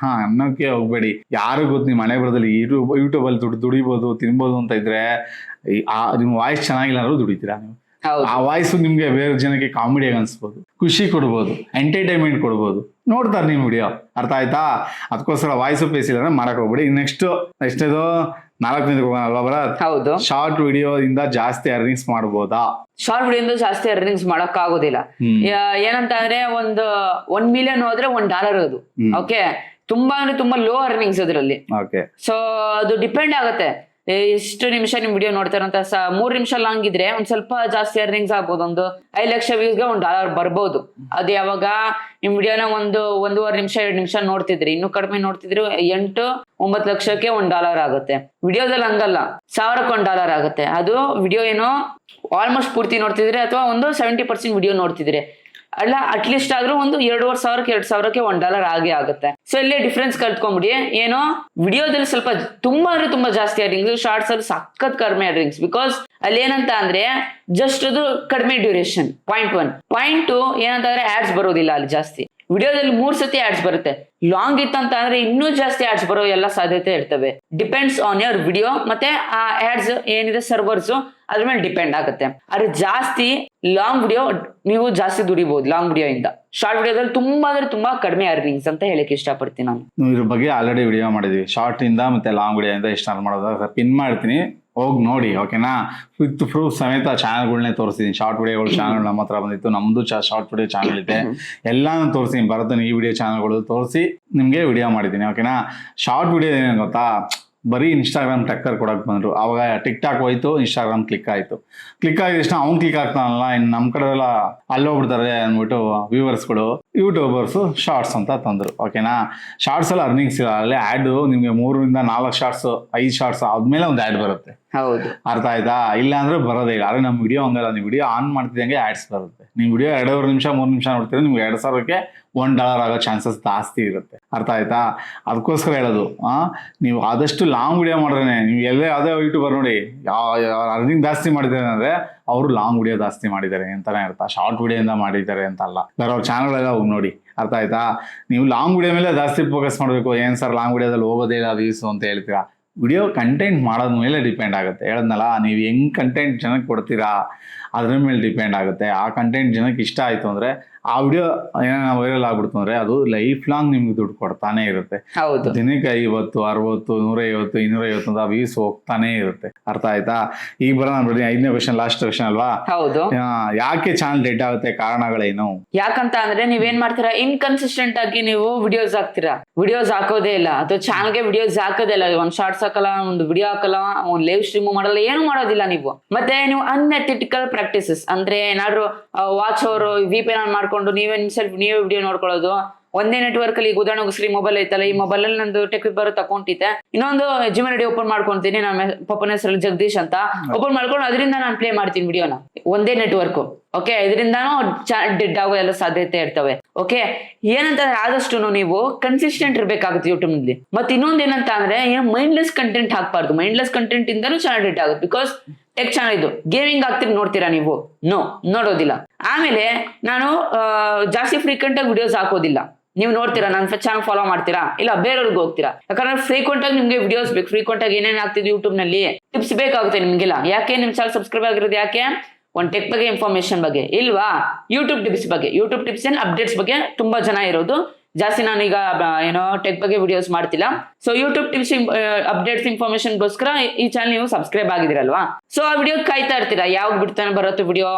ಅನ್ನೋಕೆ ಹೋಗ್ಬೇಡಿ. ಯಾರು ಗೊತ್ತು, ನಿಮ್ಮ ಮನೆ ಬರೋದಲ್ಲಿ ಯೂಟ್ಯೂಬ್ ಅಲ್ಲಿ ದುಡಿಬೋದು, ತಿನ್ಬೋದು ಅಂತ ಇದ್ರೆ ನಿಮ್ ವಾಯ್ಸ್ ಚೆನ್ನಾಗಿಲ್ಲ ಅಂದ್ರೂ ದುಡಿತೀರಾ ನೀವು. ಆ ವಾಯ್ಸ್ ನಿಮ್ಗೆ ಬೇರೆ ಜನಕ್ಕೆ ಕಾಮಿಡಿಯಾಗಿ ಅನ್ಸ್ಬೋದು, ಖುಷಿ ಕೊಡ್ಬೋದು, ಎಂಟರ್ಟೈನ್ಮೆಂಟ್ ಕೊಡ್ಬೋದು, ನೋಡ್ತಾರೆ ನಿಮ್ ವಿಡಿಯೋ. ಅರ್ಥ ಆಯ್ತಾ? ಅದಕ್ಕೋಸ್ಕರ ವಾಯ್ಸ್ ಫೇಸ್ ಇಲ್ಲ ಮಾಡಕ್ ಹೋಗ್ಬಿಡಿ. ನೆಕ್ಸ್ಟ್ ಇದು 4ನೇದು ಹೋಗೋಣ ಬರತ್. ಹೌದು, ಶಾರ್ಟ್ ವಿಡಿಯೋ ಇಂದ ಜಾಸ್ತಿ ಅರ್ನಿಂಗ್ಸ್ ಮಾಡ್ಬೋದಾ? ಶಾರ್ಟ್ ವಿಡಿಯೋದಿಂದ ಜಾಸ್ತಿ ಅರ್ನಿಂಗ್ಸ್ ಮಾಡಕ್ ಆಗೋದಿಲ್ಲ. ಏನಂತ ಅಂದ್ರೆ ಒಂದು 1 ಮಿಲಿಯನ್ ಹೋದ್ರೆ $1 ಅದು. ಓಕೆ, ತುಂಬಾ ಅಂದ್ರೆ ತುಂಬಾ ಲೋ ಅರ್ನಿಂಗ್ಸ್ ಅದ್ರಲ್ಲಿ. ಸೊ ಅದು ಡಿಪೆಂಡ್ ಆಗುತ್ತೆ. ಎಷ್ಟು ನಿಮಿಷ ನಿಮ್ ವಿಡಿಯೋ ನೋಡ್ತಾರಂತ 3 ನಿಮಿಷ ಲಾಂಗ್ ಇದ್ರೆ ಒಂದ್ ಸ್ವಲ್ಪ ಜಾಸ್ತಿ ಅರ್ನಿಂಗ್ಸ್ ಆಗ್ಬೋದು, ಒಂದು 5 ಲಕ್ಷ ವ್ಯೂಸ್ಗೆ $1 ಬರ್ಬೋದು. ಅದು ಯಾವಾಗ ನಿಮ್ ವಿಡಿಯೋನ 1.5 ನಿಮಿಷ 2 ನಿಮಿಷ ನೋಡ್ತಿದ್ರಿ, ಇನ್ನು ಕಡಿಮೆ ನೋಡ್ತಿದ್ರು 8-9 ಲಕ್ಷಕ್ಕೆ $1 ಆಗುತ್ತೆ. ವಿಡಿಯೋದಲ್ಲಿ ಹಂಗಲ್ಲ, 1000ಕ್ಕೆ $1 ಆಗುತ್ತೆ. ಅದು ವಿಡಿಯೋ ಏನೋ ಆಲ್ಮೋಸ್ಟ್ ಪೂರ್ತಿ ನೋಡ್ತಿದ್ರೆ ಅಥವಾ ಒಂದು 70% ವಿಡಿಯೋ ನೋಡ್ತಿದ್ರೆ ಅಲ್ಲ, ಅಟ್ಲೀಸ್ಟ್ ಆದ್ರೂ ಒಂದು 2,500-2,000ಕ್ಕೆ $1 ಆಗೇ ಆಗುತ್ತೆ. ಸೊ ಇಲ್ಲೇ ಡಿಫ್ರೆನ್ಸ್ ಕಲ್ತ್ಕೊಂಡ್ಬಿಡಿ. ಏನೋ ವಿಡಿಯೋದಲ್ಲಿ ಸ್ವಲ್ಪ ತುಂಬಾ ಅಂದ್ರೆ ತುಂಬಾ ಜಾಸ್ತಿ ಅರ್ನಿಂಗ್ಸ್, ಶಾರ್ಟ್ಸ್ ಅಲ್ಲಿ ಸಖತ್ ಕಡಿಮೆ ಅರ್ನಿಂಗ್ಸ್. ಬಿಕಾಸ್ ಅಲ್ಲಿ ಏನಂತ ಅಂದ್ರೆ ಜಸ್ಟ್ ಅದು ಕಡಿಮೆ ಡ್ಯೂರೇಷನ್. ಪಾಯಿಂಟ್ 1. ಪಾಯಿಂಟ್ 2 ಏನಂತಂದ್ರೆ ಆಡ್ಸ್ ಬರೋದಿಲ್ಲ ಅಲ್ಲಿ ಜಾಸ್ತಿ. ವಿಡಿಯೋದಲ್ಲಿ 3 ಸತಿ ಆಡ್ಸ್ ಬರುತ್ತೆ. ಲಾಂಗ್ ಇತ್ತಂತ ಅಂದ್ರೆ ಇನ್ನೂ ಜಾಸ್ತಿ ಆಡ್ಸ್ ಬರೋ ಎಲ್ಲ ಸಾಧ್ಯತೆ ಇರ್ತವೆ. ಡಿಪೆಂಡ್ಸ್ ಆನ್ ಯುವರ್ ವಿಡಿಯೋ ಮತ್ತೆ ಆ ಆಡ್ಸ್ ಏನಿದೆ ಸರ್ವರ್ಸ್ ಅದ್ರ ಮೇಲೆ ಡಿಪೆಂಡ್ ಆಗುತ್ತೆ. ಆದ್ರೆ ಜಾಸ್ತಿ ಲಾಂಗ್ ವಿಡಿಯೋ ನೀವು ಜಾಸ್ತಿ ದುಡಿಬಹುದು ಲಾಂಗ್ ವಿಡಿಯೋ ಇಂದ. ಶಾರ್ಟ್ ವಿಡಿಯೋದಲ್ಲಿ ತುಂಬಾ ಅಂದ್ರೆ ತುಂಬಾ ಕಡಿಮೆ ಅರ್ನಿಂಗ್ಸ್ ಅಂತ ಹೇಳಕ್ ಇಷ್ಟಪಡ್ತೀನಿ ನಾನು. ಇದ್ರ ಬಗ್ಗೆ ಆಲ್ರೆಡಿ ವಿಡಿಯೋ ಮಾಡಿದ್ವಿ, ಶಾರ್ಟ್ ಇಂದ ಮತ್ತೆ ಲಾಂಗ್ ವಿಡಿಯೋ ಇಂದ ಎಷ್ಟು ಮಾಡೋದು ಪಿನ್ ಮಾಡ್ತೀನಿ, ಹೋಗಿ ನೋಡಿ. ಓಕೆನಾ? ವಿತ್ ಪ್ರೂಫ್ ಸಮೇತ ಚಾನಲ್ಗಳನ್ನೇ ತೋರಿಸ್ತೀನಿ. ಶಾರ್ಟ್ ವಿಡಿಯೋಗಳು ಚಾನಲ್ ನಮ್ಮ ಹತ್ರ ಬಂದಿತ್ತು, ನಮ್ದು ಶಾರ್ಟ್ ವಿಡಿಯೋ ಚಾನಲ್ ಇದೆ, ಎಲ್ಲಾನು ತೋರಿಸ್ತೀನಿ. ಬರುತ್ತೆ ಈ ವಿಡಿಯೋ ಚಾನಲ್ಗಳು ತೋರಿಸಿ ನಿಮಗೆ ವಿಡಿಯೋ ಮಾಡಿದ್ದೀನಿ. ಓಕೆನಾ? ಶಾರ್ಟ್ ವಿಡಿಯೋ ಏನೇನು ಗೊತ್ತಾ, ಬರೀ ಇನ್ಸ್ಟಾಗ್ರಾಮ್ ಟಕ್ಕರ್ ಕೊಡಕ್ಕೆ ಬಂದರು. ಅವಾಗ ಟಿಕ್ ಟಾಕ್ ಹೋಯ್ತು, ಇನ್ಸ್ಟಾಗ್ರಾಮ್ ಕ್ಲಿಕ್ ಆಯಿತು. ಕ್ಲಿಕ್ ಆಗಿದ ತಕ್ಷಣ ಅವ್ನು ಕ್ಲಿಕ್ ಆಗ್ತಾನಲ್ಲ, ಇನ್ನು ನಮ್ಮ ಕಡೆ ಎಲ್ಲ ಅಲ್ಲೋಗ್ಬಿಡ್ತಾರೆ ಅಂದ್ಬಿಟ್ಟು ವ್ಯೂವರ್ಸ್ಗಳು ಯೂಟ್ಯೂಬರ್ಸು ಶಾರ್ಟ್ಸ್ ಅಂತ ತಂದರು. ಓಕೆನಾ? ಶಾರ್ಟ್ಸ್ ಎಲ್ಲ ಅರ್ನಿಂಗ್ಸ್ ಇಲ್ಲ, ಅಲ್ಲೇ ಆ್ಯಡು ನಿಮಗೆ 3-4 ಶಾರ್ಟ್ಸ್ 5 ಶಾರ್ಟ್ಸ್ ಆದ್ಮೇಲೆ ಒಂದು ಆ್ಯಡ್ ಬರುತ್ತೆ. ಹೌದು, ಅರ್ಥ ಆಯ್ತಾ? ಇಲ್ಲ ಅಂದ್ರೆ ಬರೋದೇ ಇಲ್ಲ. ಆದ್ರೆ ನಮ್ಮ ವಿಡಿಯೋ ಹಂಗಲ್ಲ, ನೀವು ವಿಡಿಯೋ ಆನ್ ಮಾಡ್ತಿದ್ದಂಗೆ ಆ್ಯಡ್ಸ್ ಬರುತ್ತೆ. ನೀವು ವಿಡಿಯೋ 2.5 ನಿಮಿಷ 3 ನಿಮಿಷ ನೋಡ್ತೀರಿ, ನಿಮ್ಗೆ 2,000ಕ್ಕೆ $1 ಆಗೋ ಚಾನ್ಸಸ್ ಜಾಸ್ತಿ ಇರುತ್ತೆ. ಅರ್ಥ ಆಯ್ತಾ? ಅದಕ್ಕೋಸ್ಕರ ಹೇಳೋದು, ನೀವು ಆದಷ್ಟು ಲಾಂಗ್ ವಿಡಿಯೋ ಮಾಡ್ರೇನೆ. ನೀವು ಎಲ್ಲೇ ಯಾವುದೇ ಯೂಟ್ಯೂಬರ್ ನೋಡಿ ಅರ್ನಿಂಗ್ ಜಾಸ್ತಿ ಮಾಡಿದ್ದಾರೆ ಅಂದ್ರೆ ಅವರು ಲಾಂಗ್ ವಿಡಿಯೋ ಜಾಸ್ತಿ ಮಾಡಿದ್ದಾರೆ ಅಂತಾನೆ ಅರ್ಥ, ಶಾರ್ಟ್ ವಿಡಿಯೋಯಿಂದ ಮಾಡಿದ್ದಾರೆ ಅಂತ ಅಲ್ಲ. ಬೇರೆ ಅವ್ರ ಚಾನಲ್ ಎಲ್ಲ ಹೋಗಿ ನೋಡಿ. ಅರ್ಥ ಆಯ್ತಾ? ನೀವು ಲಾಂಗ್ ವಿಡಿಯೋ ಮೇಲೆ ಜಾಸ್ತಿ ಫೋಕಸ್ ಮಾಡಬೇಕು. ಏನು ಸರ್ ಲಾಂಗ್ ವಿಡಿಯೋದಲ್ಲಿ ಹೋಗೋದೇ ಇಲ್ಲ ವ್ಯೂಸ್ ಅಂತ ಹೇಳ್ತೀರಾ? ವಿಡಿಯೋ ಕಂಟೆಂಟ್ ಮಾಡೋದ ಮೇಲೆ ಡಿಪೆಂಡ್ ಆಗುತ್ತೆ. ಹೇಳದ್ನಲ್ಲ, ನೀವು ಹೆಂಗ್ ಕಂಟೆಂಟ್ ಜನಕ್ಕೆ ಕೊಡ್ತೀರಾ ಅದ್ರ ಮೇಲೆ ಡಿಪೆಂಡ್ ಆಗುತ್ತೆ. ಆ ಕಂಟೆಂಟ್ ಜನಕ್ಕೆ ಇಷ್ಟ ಆಯ್ತು ಅಂದ್ರೆ ಆ ವಿಡಿಯೋ ಏನೋ ವೈರಲ್ ಆಗ್ಬಿಡ್ತು ಅಂದ್ರೆ ಅದು ಲೈಫ್ ಲಾಂಗ್ ನಿಮ್ಗೆ ದುಡ್ಡು ಕೊಡ್ತಾನೆ ಇರುತ್ತೆ. ದಿನಕ್ಕೆ 50, 60, 150, 250 ಅಂತ ವ್ಯೂಸ್ ಹೋಗ್ತಾನೆ ಇರುತ್ತೆ. ಅರ್ಥ ಆಯ್ತಾ? ಈಗ ಬರೋಣ ಬಿಡಿ, 5ನೇ ಕ್ವೆಶ್ಚನ್, ಲಾಸ್ಟ್ ಕ್ವೆಶ್ಚನ್ ಅಲ್ವಾ? ಹೌದು. ಯಾಕೆ ಚಾನಲ್ ಡೆಡ್ ಆಗುತ್ತೆ, ಕಾರಣಗಳೇನು? ಯಾಕಂತ ಅಂದ್ರೆ ನೀವೇನ್ ಮಾಡ್ತೀರಾ, ಇನ್ಕನ್ಸಿಸ್ಟೆಂಟ್ ಆಗಿ ನೀವು ವಿಡಿಯೋಸ್ ಹಾಕ್ತೀರಾ, ವಿಡಿಯೋಸ್ ಹಾಕೋದೇ ಇಲ್ಲ, ಅಥವಾ ಚಾನಲ್ಗೆ ವಿಡಿಯೋಸ್ ಹಾಕೋದೇ ಇಲ್ಲ. ಒಂದ್ ಶಾರ್ಟ್ಸ್ ಹಾಕಲ್ಲ, ಒಂದು ವಿಡಿಯೋ ಹಾಕಲ್ಲ, ಒಂದ್ ಲೈವ್ ಸ್ಟ್ರೀಮ್ ಮಾಡಲ್ಲ, ಏನು ಮಾಡೋದಿಲ್ಲ ನೀವು. ಮತ್ತೆ ನೀವು ಅನ್ಎಥಿಟಿಕಲ್ ಪ್ರಾಕ್ಟೀಸಸ್ ಅಂದ್ರೆ ಏನಾದ್ರು ವಾಚ್ ಅವರು VPN ಆನ್ ಮಾಡ್ಕೊಂಡು ನೀವೇ ವಿಡಿಯೋ ನೋಡ್ಕೊಳ್ಳೋದು. ಒಂದೇ ನೆಟ್ವರ್ಕ್ ಅಲ್ಲಿ, ಈಗ ಉದಾಹರಣೆಗೆ ಶ್ರೀ ಮೊಬೈಲ್ ಐತಲ್ಲ, ಈ ಮೊಬೈಲ್ ಅಲ್ಲಿ ನಂದು ಟೆಕ್ ಬರುತ್ತೆ ಅಕೌಂಟ್ ಇದೆ, ಇನ್ನೊಂದು ಜಿಮ್ ರೆಡಿ ಓಪನ್ ಮಾಡ್ಕೊಂತೀನಿ, ನಮ್ಮ ಪಪ್ಪನ ಹೆಸರಲ್ಲಿ ಜಗದೀಶ್ ಅಂತ ಓಪನ್ ಮಾಡ್ಕೊಂಡು ಅದರಿಂದ ನಾನು ಪ್ಲೇ ಮಾಡ್ತೀನಿ ವಿಡಿಯೋನ, ಒಂದೇ ನೆಟ್ವರ್ಕ್. ಓಕೆ, ಇದರಿಂದಾನು ಡೆಡ್ ಆಗೋ ಎಲ್ಲ ಸಾಧ್ಯತೆ ಇರ್ತವೆ. ಓಕೆ, ಏನಂತಂದ್ರೆ ಆದಷ್ಟು ನೀವು ಕನ್ಸಿಸ್ಟೆಂಟ್ ಇರ್ಬೇಕಾಗುತ್ತೆ ಯೂಟ್ಯೂಬ್ ನಲ್ಲಿ. ಮತ್ತೆ ಇನ್ನೊಂದ್ ಏನಂತ ಅಂದ್ರೆ ಮೈಂಡ್ಲೆಸ್ ಕಂಟೆಂಟ್ ಹಾಕ್ಬಾರ್ದು. ಮೈಂಡ್ಲೆಸ್ ಕಂಟೆಂಟ್ ಇಂದಾನು ಚಾನಲ್ ಡೆಡ್ ಆಗುತ್ತೆ. ಬಿಕಾಸ್ ಟೆಕ್ ಚಾನಲ್ ಇದು, ಗೇಮಿಂಗ್ ಆಗ್ತಿರ್ ನೋಡ್ತೀರಾ ನೀವು? ನೋಡೋದಿಲ್ಲ. ಆಮೇಲೆ ನಾನು ಜಾಸ್ತಿ ಫ್ರೀಕ್ವೆಂಟ್ ಆಗಿ ವಿಡಿಯೋಸ್ ಹಾಕೋದಿಲ್ಲ. ನೀವು ನೋಡ್ತೀರಾ, ನನ್ನ ಚಾನಲ್ ಫಾಲೋ ಮಾಡ್ತೀರಾ? ಇಲ್ಲ, ಬೇರೆಯವ್ರಿಗೆ ಹೋಗ್ತೀರಾ. ಯಾಕಂದ್ರೆ ಫ್ರೀಕ್ವೆಂಟ್ ಆಗಿ ನಿಮ್ಗೆ ವಿಡಿಯೋಸ್ ಬೇಕು. ಫ್ರೀಕ್ವೆಂಟ್ ಆಗಿ ಏನೇನ್ ಆಗ್ತಿದೆ ಯೂಟ್ಯೂಬ್ ನಲ್ಲಿ ಟಿಪ್ಸ್ ಬೇಕಾಗುತ್ತೆ ನಿಮ್ಗೆಲ್ಲ. ಯಾಕೆ ನಿಮ್ ಚಾನಲ್ ಸಬ್ಸ್ಕ್ರೈಬ್ ಆಗಿರೋದು? ಯಾಕೆ? ಒಂದ್ ಟೆಕ್ ಬಗ್ಗೆ ಇನ್ಫಾರ್ಮೇಶನ್ ಬಗ್ಗೆ ಇಲ್ವಾ? ಯೂಟ್ಯೂಬ್ ಟಿಪ್ಸ್ ಬಗ್ಗೆ, ಯೂಟ್ಯೂಬ್ ಟಿಪ್ಸ್ ಅಂಡ್ ಅಪ್ಡೇಟ್ಸ್ ಬಗ್ಗೆ ತುಂಬಾ ಜನ ಇರೋದು. ಜಾಸ್ತಿ ನಾನು ಈಗ ಏನೋ ಟೆಕ್ ಬಗ್ಗೆ ವಿಡಿಯೋಸ್ ಮಾಡ್ತಿಲ್ಲ. ಸೊ ಯೂಟ್ಯೂಬ್ ಟಿಪ್ಸ್, ಅಪ್ಡೇಟ್ಸ್, ಇನ್ಫಾರ್ಮೇಶನ್ಗೋಸ್ಕರ ಈ ಚಾನಲ್ ನೀವು ಸಬ್ಸ್ಕ್ರೈಬ್ ಆಗಿದಿರಲ್ವಾ? ಸೊ ಆ ವಿಡಿಯೋ ಕಾಯ್ತಾ ಇರ್ತೀರಾ, ಯಾವಾಗ ಬಿಡ್ತಾನೆ ಬರುತ್ತೆ ವಿಡಿಯೋ,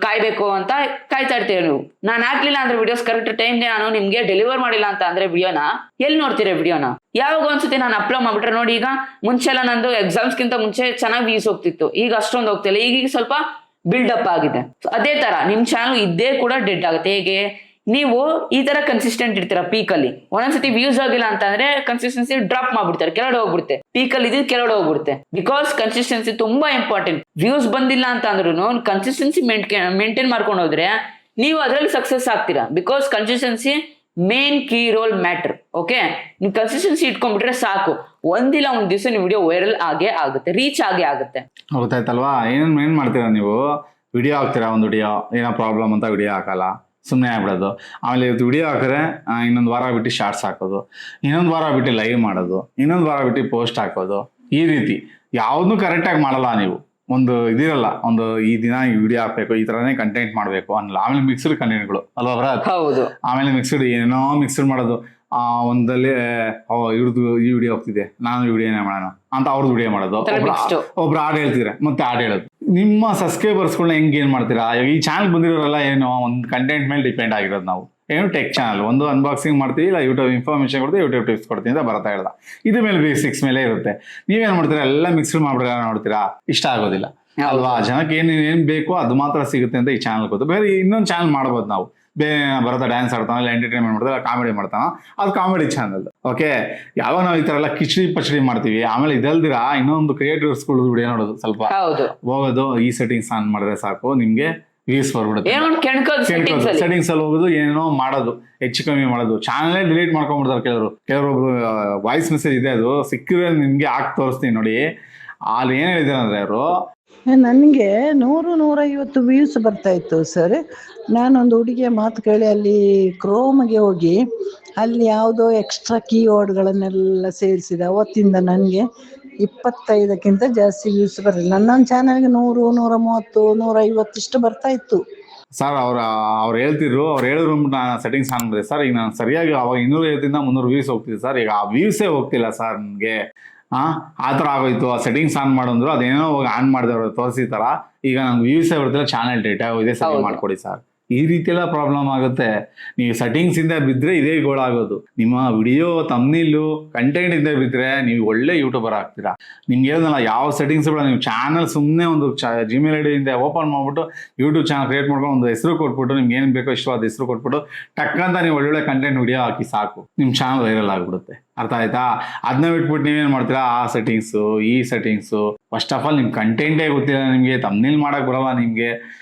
ಕಾಯ್ಬೇಕು ಅಂತ ಕಾಯ್ತಾ ಇರ್ತೀರ ನೀವು. ನಾನು ಹಾಕ್ಲಿಲ್ಲ ಅಂದ್ರೆ ವಿಡಿಯೋಸ್ ಕರೆಕ್ಟ್ ಟೈಮ್ಗೆ ನಾನು ನಿಮ್ಗೆ ಡೆಲಿವರ್ ಮಾಡಿಲ್ಲ ಅಂತ ಅಂದ್ರೆ ವಿಡಿಯೋನ ಎಲ್ಲಿ ನೋಡ್ತೀರಾ? ವಿಡಿಯೋನ ಯಾವಾಗ ಒಂದ್ಸತಿ ನಾನು ಅಪ್ಲೋಡ್ ಮಾಡ್ಬಿಟ್ರೆ ನೋಡಿ. ಈಗ ಮುಂಚೆ ಎಲ್ಲ ನಂದು ಎಕ್ಸಾಮ್ಸ್ಗಿಂತ ಮುಂಚೆ ಚೆನ್ನಾಗಿ ವ್ಯೂಸ್ ಹೋಗ್ತಿತ್ತು, ಈಗ ಅಷ್ಟೊಂದು ಹೋಗ್ತಿಲ್ಲ. ಈಗ ಸ್ವಲ್ಪ ಬಿಲ್ಡಪ್ ಆಗಿದೆ. ಅದೇ ತರ ನಿಮ್ ಚಾನಲ್ ಇದ್ದೇ ಕೂಡ ಡೆಡ್ ಆಗುತ್ತೆ. ಹೇಗೆ? ನೀವು ಈ ತರ ಕನ್ಸಿಸ್ಟೆಂಟ್ ಇರ್ತೀರಾ ಪೀಕಲ್ಲಿ, ಒಂದೊಂದ್ಸತಿ ವ್ಯೂಸ್ ಆಗಿಲ್ಲ ಅಂತ ಅಂದ್ರೆ ಕನ್ಸಿಸ್ಟೆನ್ಸಿ ಡ್ರಾಪ್ ಮಾಡ್ಬಿಡ್ತಾರೆ, ಕೆಳಗಡೆ ಹೋಗ್ಬಿಡುತ್ತೆ. ಪೀಕಲ್ಲಿ ಇದು ಕೆಳಗಡೆ ಹೋಗ್ಬಿಡುತ್ತೆ. ಬಿಕಾಸ್ ಕನ್ಸಿಸ್ಟೆನ್ಸಿ ತುಂಬಾ ಇಂಪಾರ್ಟೆಂಟ್. ವ್ಯೂಸ್ ಬಂದಿಲ್ಲ ಅಂತ ಅಂದ್ರೂ ಕನ್ಸಿಸ್ಟೆನ್ಸಿ ಮೇಂಟೈನ್ ಮಾಡ್ಕೊಂಡು ಹೋದ್ರೆ ನೀವು ಅದರಲ್ಲಿ ಸಕ್ಸಸ್ ಆಗ್ತೀರಾ. Because consistency main key role matter. Okay, ನೀವು ಕನ್ಸಿಸ್ಟೆನ್ಸಿ ಇಟ್ಕೊಂಡ್ಬಿಟ್ರೆ ಸಾಕು, ಒಂದಿಲ್ಲ ಒಂದ್ ದಿವಸ ನೀವು ವಿಡಿಯೋ ವೈರಲ್ ಆಗೇ ಆಗುತ್ತೆ, ರೀಚ್ ಆಗೇ ಆಗುತ್ತೆ. ಗೊತ್ತಾಯ್ತಲ್ವಾ? ಏನ್ ಮಾಡ್ತೀರಾ ನೀವು? ವಿಡಿಯೋ ಹಾಕ್ತೀರಾ, ಒಂದು ವಿಡಿಯೋ ಏನೋ ಪ್ರಾಬ್ಲಮ್ ಅಂತ ವಿಡಿಯೋ ಹಾಕಲ್ಲ, ಸುಮ್ಮನೆ ಆಗ್ಬಿಡೋದು. ಆಮೇಲೆ ಇವತ್ತು ವಿಡಿಯೋ ಹಾಕಿದ್ರೆ ಇನ್ನೊಂದು ವಾರ ಬಿಟ್ಟು ಶಾರ್ಟ್ಸ್ ಹಾಕೋದು, ಇನ್ನೊಂದು ವಾರ ಬಿಟ್ಟು ಲೈವ್ ಮಾಡೋದು, ಇನ್ನೊಂದು ವಾರ ಬಿಟ್ಟು ಪೋಸ್ಟ್ ಹಾಕೋದು. ಈ ರೀತಿ ಯಾವುದೂ ಕರೆಕ್ಟಾಗಿ ಮಾಡಲ್ಲ ನೀವು. ಒಂದು ಇದಿರಲ್ಲ, ಒಂದು ಈ ದಿನ ಈ ವಿಡಿಯೋ ಹಾಕ್ಬೇಕು, ಈ ತರನೇ ಕಂಟೆಂಟ್ ಮಾಡಬೇಕು ಅನ್ನಲ್ಲ. ಆಮೇಲೆ ಮಿಕ್ಸ್ಡ್ ಕಂಟೆಂಟ್ಗಳು ಅಲ್ವಾ? ಹೌದು. ಆಮೇಲೆ ಮಿಕ್ಸ್ಡ್ ಏನೇನೋ ಮಿಕ್ಸ್ಡ್ ಮಾಡೋದು. ಒಂದಲ್ಲಿ ಇವ್ರದ್ದು ಈ ವಿಡಿಯೋ ಹೋಗ್ತಿದೆ, ನಾನು ಈ ವಿಡಿಯೋನೇ ಮಾಡೋಣ ಅಂತ ಅವ್ರದ್ದು ವಿಡಿಯೋ ಮಾಡೋದು. ಒಬ್ರು ಹಾಡು ಹೇಳ್ತಿದ್ರೆ ಮತ್ತೆ ಹಾಡು ಹೇಳೋದು. ನಿಮ್ಮ ಸಬ್ಸ್ಕ್ರೈಬರ್ಸ್ಗಳನ್ನ ಹೆಂಗ್ ಏನ್ ಮಾಡ್ತೀರಾ? ಈ ಚಾನಲ್ ಬಂದಿರೋರೆಲ್ಲ ಏನೋ ಒಂದು ಕಂಟೆಂಟ್ ಮೇಲೆ ಡಿಪೆಂಡ್ ಆಗಿರೋದು ನಾವು. ಏನು ಟೆಕ್ ಚಾನಲ್, ಒಂದು ಅನ್ಬಾಕ್ಸಿಂಗ್ ಮಾಡ್ತೀವಿ, ಇಲ್ಲ ಯೂಟ್ಯೂಬ್ ಇನ್ಫಾರ್ಮೇಶನ್ ಕೊಡ್ತೀವಿ, ಯೂಟ್ಯೂಬ್ ಟಿಪ್ಸ್ ಕೊಡ್ತೀನಿ ಅಂತ ಬರ್ತಾ ಹೇಳ್ದ. ಇದು ಮೇಲೆ ಬೇಸಿಕ್ಸ್ ಮೇಲೆ ಇರುತ್ತೆ. ನೀವೇನ್ ಮಾಡ್ತೀರಾ, ಎಲ್ಲ ಮಿಕ್ಸ್ಡ್ ಮಾಡ್ಬಿಡ ನೋಡ್ತೀರಾ, ಇಷ್ಟ ಆಗೋದಿಲ್ಲ ಅಲ್ವಾ. ಜನಕ್ಕೆ ಏನ್ ಬೇಕೋ ಅದು ಮಾತ್ರ ಸಿಗುತ್ತೆ ಅಂತ ಈ ಚಾನಲ್ ಗೊತ್ತು. ಬೇರೆ ಇನ್ನೊಂದು ಚಾನಲ್ ಮಾಡ್ಬೋದು ನಾವು, ಬೇರೆ ಭರತ ಡ್ಯಾನ್ಸ್ ಆಡ್ತಾನಲ್ಲ, ಎಂಟರ್ಟೈನ್ಮೆಂಟ್ ಮಾಡ್ತಾನೆ, ಕಾಮಿಡಿ ಮಾಡ್ತಾನ, ಅದು ಕಾಮಿಡಿ ಚಾನಲ್. ಓಕೆ, ಯಾವಾಗ ನಾವು ಈ ತರ ಎಲ್ಲ ಕಿಚಡಿ ಪಚಡಿ ಮಾಡ್ತೀವಿ, ಆಮೇಲೆ ಇದಲ್ದಿರಾ ಇನ್ನೊಂದು ಕ್ರಿಯೇಟರ್ಸ್ಗಳು ವಿಡಿಯೋ ನೋಡೋದು, ಸ್ವಲ್ಪ ಹೋಗೋದು, ಈ ಸೆಟ್ಟಿಂಗ್ಸ್ ಆನ್ ಮಾಡಿದ್ರೆ ಸಾಕು ನಿಮ್ಗೆ ವ್ಯೂಸ್ ಬರ್ಬಿಡುತ್ತೆ. ಸೆಟ್ಟಿಂಗ್ಸ್ ಅಲ್ಲಿ ಹೋಗೋದು, ಏನೋ ಮಾಡೋದು, ಹೆಚ್ಚು ಕಮ್ಮಿ ಮಾಡೋದು, ಚಾನಲ್ ಡಿಲೀಟ್ ಮಾಡ್ಕೊಂಡ್ಬಿಡ್ತಾರೆ ಕೆಲವರು ವಾಯ್ಸ್ ಮೆಸೇಜ್ ಇದೆ, ಅದು ಸಿಕ್ಕಿದ್ರೆ ನಿಮ್ಗೆ ಹಾಕಿ ತೋರಿಸ್ತೀನಿ ನೋಡಿ. ಅಲ್ಲಿ ಏನ್ ಹೇಳಿದಾರೆ ಅಂದ್ರೆ ಅವರು, ನನಗೆ 100-150 ವ್ಯೂಸ್ ಬರ್ತಾ ಇತ್ತು ಸರ್. ನಾನೊಂದು ಹುಡುಗಿಯ ಮಾತು ಕೇಳಿ ಅಲ್ಲಿ ಕ್ರೋಮ್ಗೆ ಹೋಗಿ ಅಲ್ಲಿ ಯಾವುದೋ ಎಕ್ಸ್ಟ್ರಾ ಕೀವರ್ಡ್ಗಳನ್ನೆಲ್ಲ ಸೇರಿಸಿದೆ. ಅವತ್ತಿಂದ ನನಗೆ 25ಕ್ಕಿಂತ ಜಾಸ್ತಿ ವ್ಯೂಸ್ ಬರಲಿಲ್ಲ. ನನ್ನೊಂದು ಚಾನಲ್ಗೆ 100, 130, 150 ಇಷ್ಟು ಬರ್ತಾ ಇತ್ತು ಸರ್. ಅವ್ರು ಹೇಳಿದ್ರು ನಾನು ಸೆಟ್ಟಿಂಗ್ಸ್ ಆನ್ ಮಾಡಿದೆ ಸರ್. ಈಗ ನಾನು ಸರಿಯಾಗಿ ಅವಾಗ 250-300 ವ್ಯೂಸ್ ಹೋಗ್ತಿದೆ ಸರ್. ಈಗ ಆ ವ್ಯೂಸೇ ಹೋಗ್ತಿಲ್ಲ ಸರ್ ನನಗೆ. ಆ ಥರ ಆಗೋಯ್ತು. ಆ ಸೆಟ್ಟಿಂಗ್ಸ್ ಆನ್ ಮಾಡಿದ್ರು, ಅದೇನೋ ಆನ್ ಮಾಡಿದವ್ರು ತೋರಿಸಿತಾರ, ಈಗ ನಂಗೆ ವ್ಯೂಸೇ ಬರ್ತಿಲ್ಲ, ಚಾನಲ್ ಡೇಟಾ ಆಗೋಗಿದೆ, ಸರಿ ಮಾಡ್ಕೊಡಿ ಸರ್. ಈ ರೀತಿ ಎಲ್ಲ ಪ್ರಾಬ್ಲಮ್ ಆಗುತ್ತೆ. ನೀವು ಸೆಟ್ಟಿಂಗ್ಸ್ ಇಂದ ಬಿದ್ರೆ ಇದೇ ಗೋಳಾಗೋದು. ನಿಮ್ಮ ವಿಡಿಯೋ ತಮ್ನಿಲ್ಲು ಕಂಟೆಂಟ್ ಇಂದ ಬಿದ್ರೆ ನೀವು ಒಳ್ಳೆ ಯೂಟ್ಯೂಬರ್ ಆಗ್ತೀರಾ. ನಿಮ್ಗೆ ಹೇಳಿದ್ನಲ್ಲ, ಯಾವ ಸೆಟ್ಟಿಂಗ್ಸ್ ಕೂಡ ನೀವು ಚಾನಲ್ ಸುಮ್ಮನೆ ಒಂದು ಜಿಮೇಲ್ ಐಡಿ ಇಂದ ಓಪನ್ ಮಾಡ್ಬಿಟ್ಟು ಯೂಟ್ಯೂಬ್ ಚಾನಲ್ ಕ್ರಿಯೇಟ್ ಮಾಡ್ಕೊಂಡು ಒಂದು ಹೆಸರು ಕೊಟ್ಬಿಟ್ಟು, ನಿಮ್ಗೆ ಏನ್ ಬೇಕೋ ಇಷ್ಟವಾದ ಹೆಸರು ಕೊಟ್ಬಿಟ್ಟು ಟಕ್ಕಂತ ನೀವು ಒಳ್ಳೊಳ್ಳೆ ಕಂಟೆಂಟ್ ವಿಡಿಯೋ ಹಾಕಿ ಸಾಕು, ನಿಮ್ ಚಾನಲ್ ವೈರಲ್ ಆಗ್ಬಿಡುತ್ತೆ. ಅರ್ಥ ಆಯ್ತಾ? ಅದನ್ನ ಬಿಟ್ಬಿಟ್ಟು ನೀವೇನ್ ಮಾಡ್ತೀರಾ, ಆ ಸೆಟ್ಟಿಂಗ್ಸು ಈ ಸೆಟ್ಟಿಂಗ್ಸು. ಫಸ್ಟ್ ಆಫ್ ಆಲ್ ನಿಮ್ ಕಂಟೆಂಟೇ ಗೊತ್ತಿಲ್ಲ ನಿಮ್ಗೆ, ತಮ್ನೇಲ್ ಮಾಡಕ್ ಬರಲ್ಲ, ನಿಮ್ಗೆ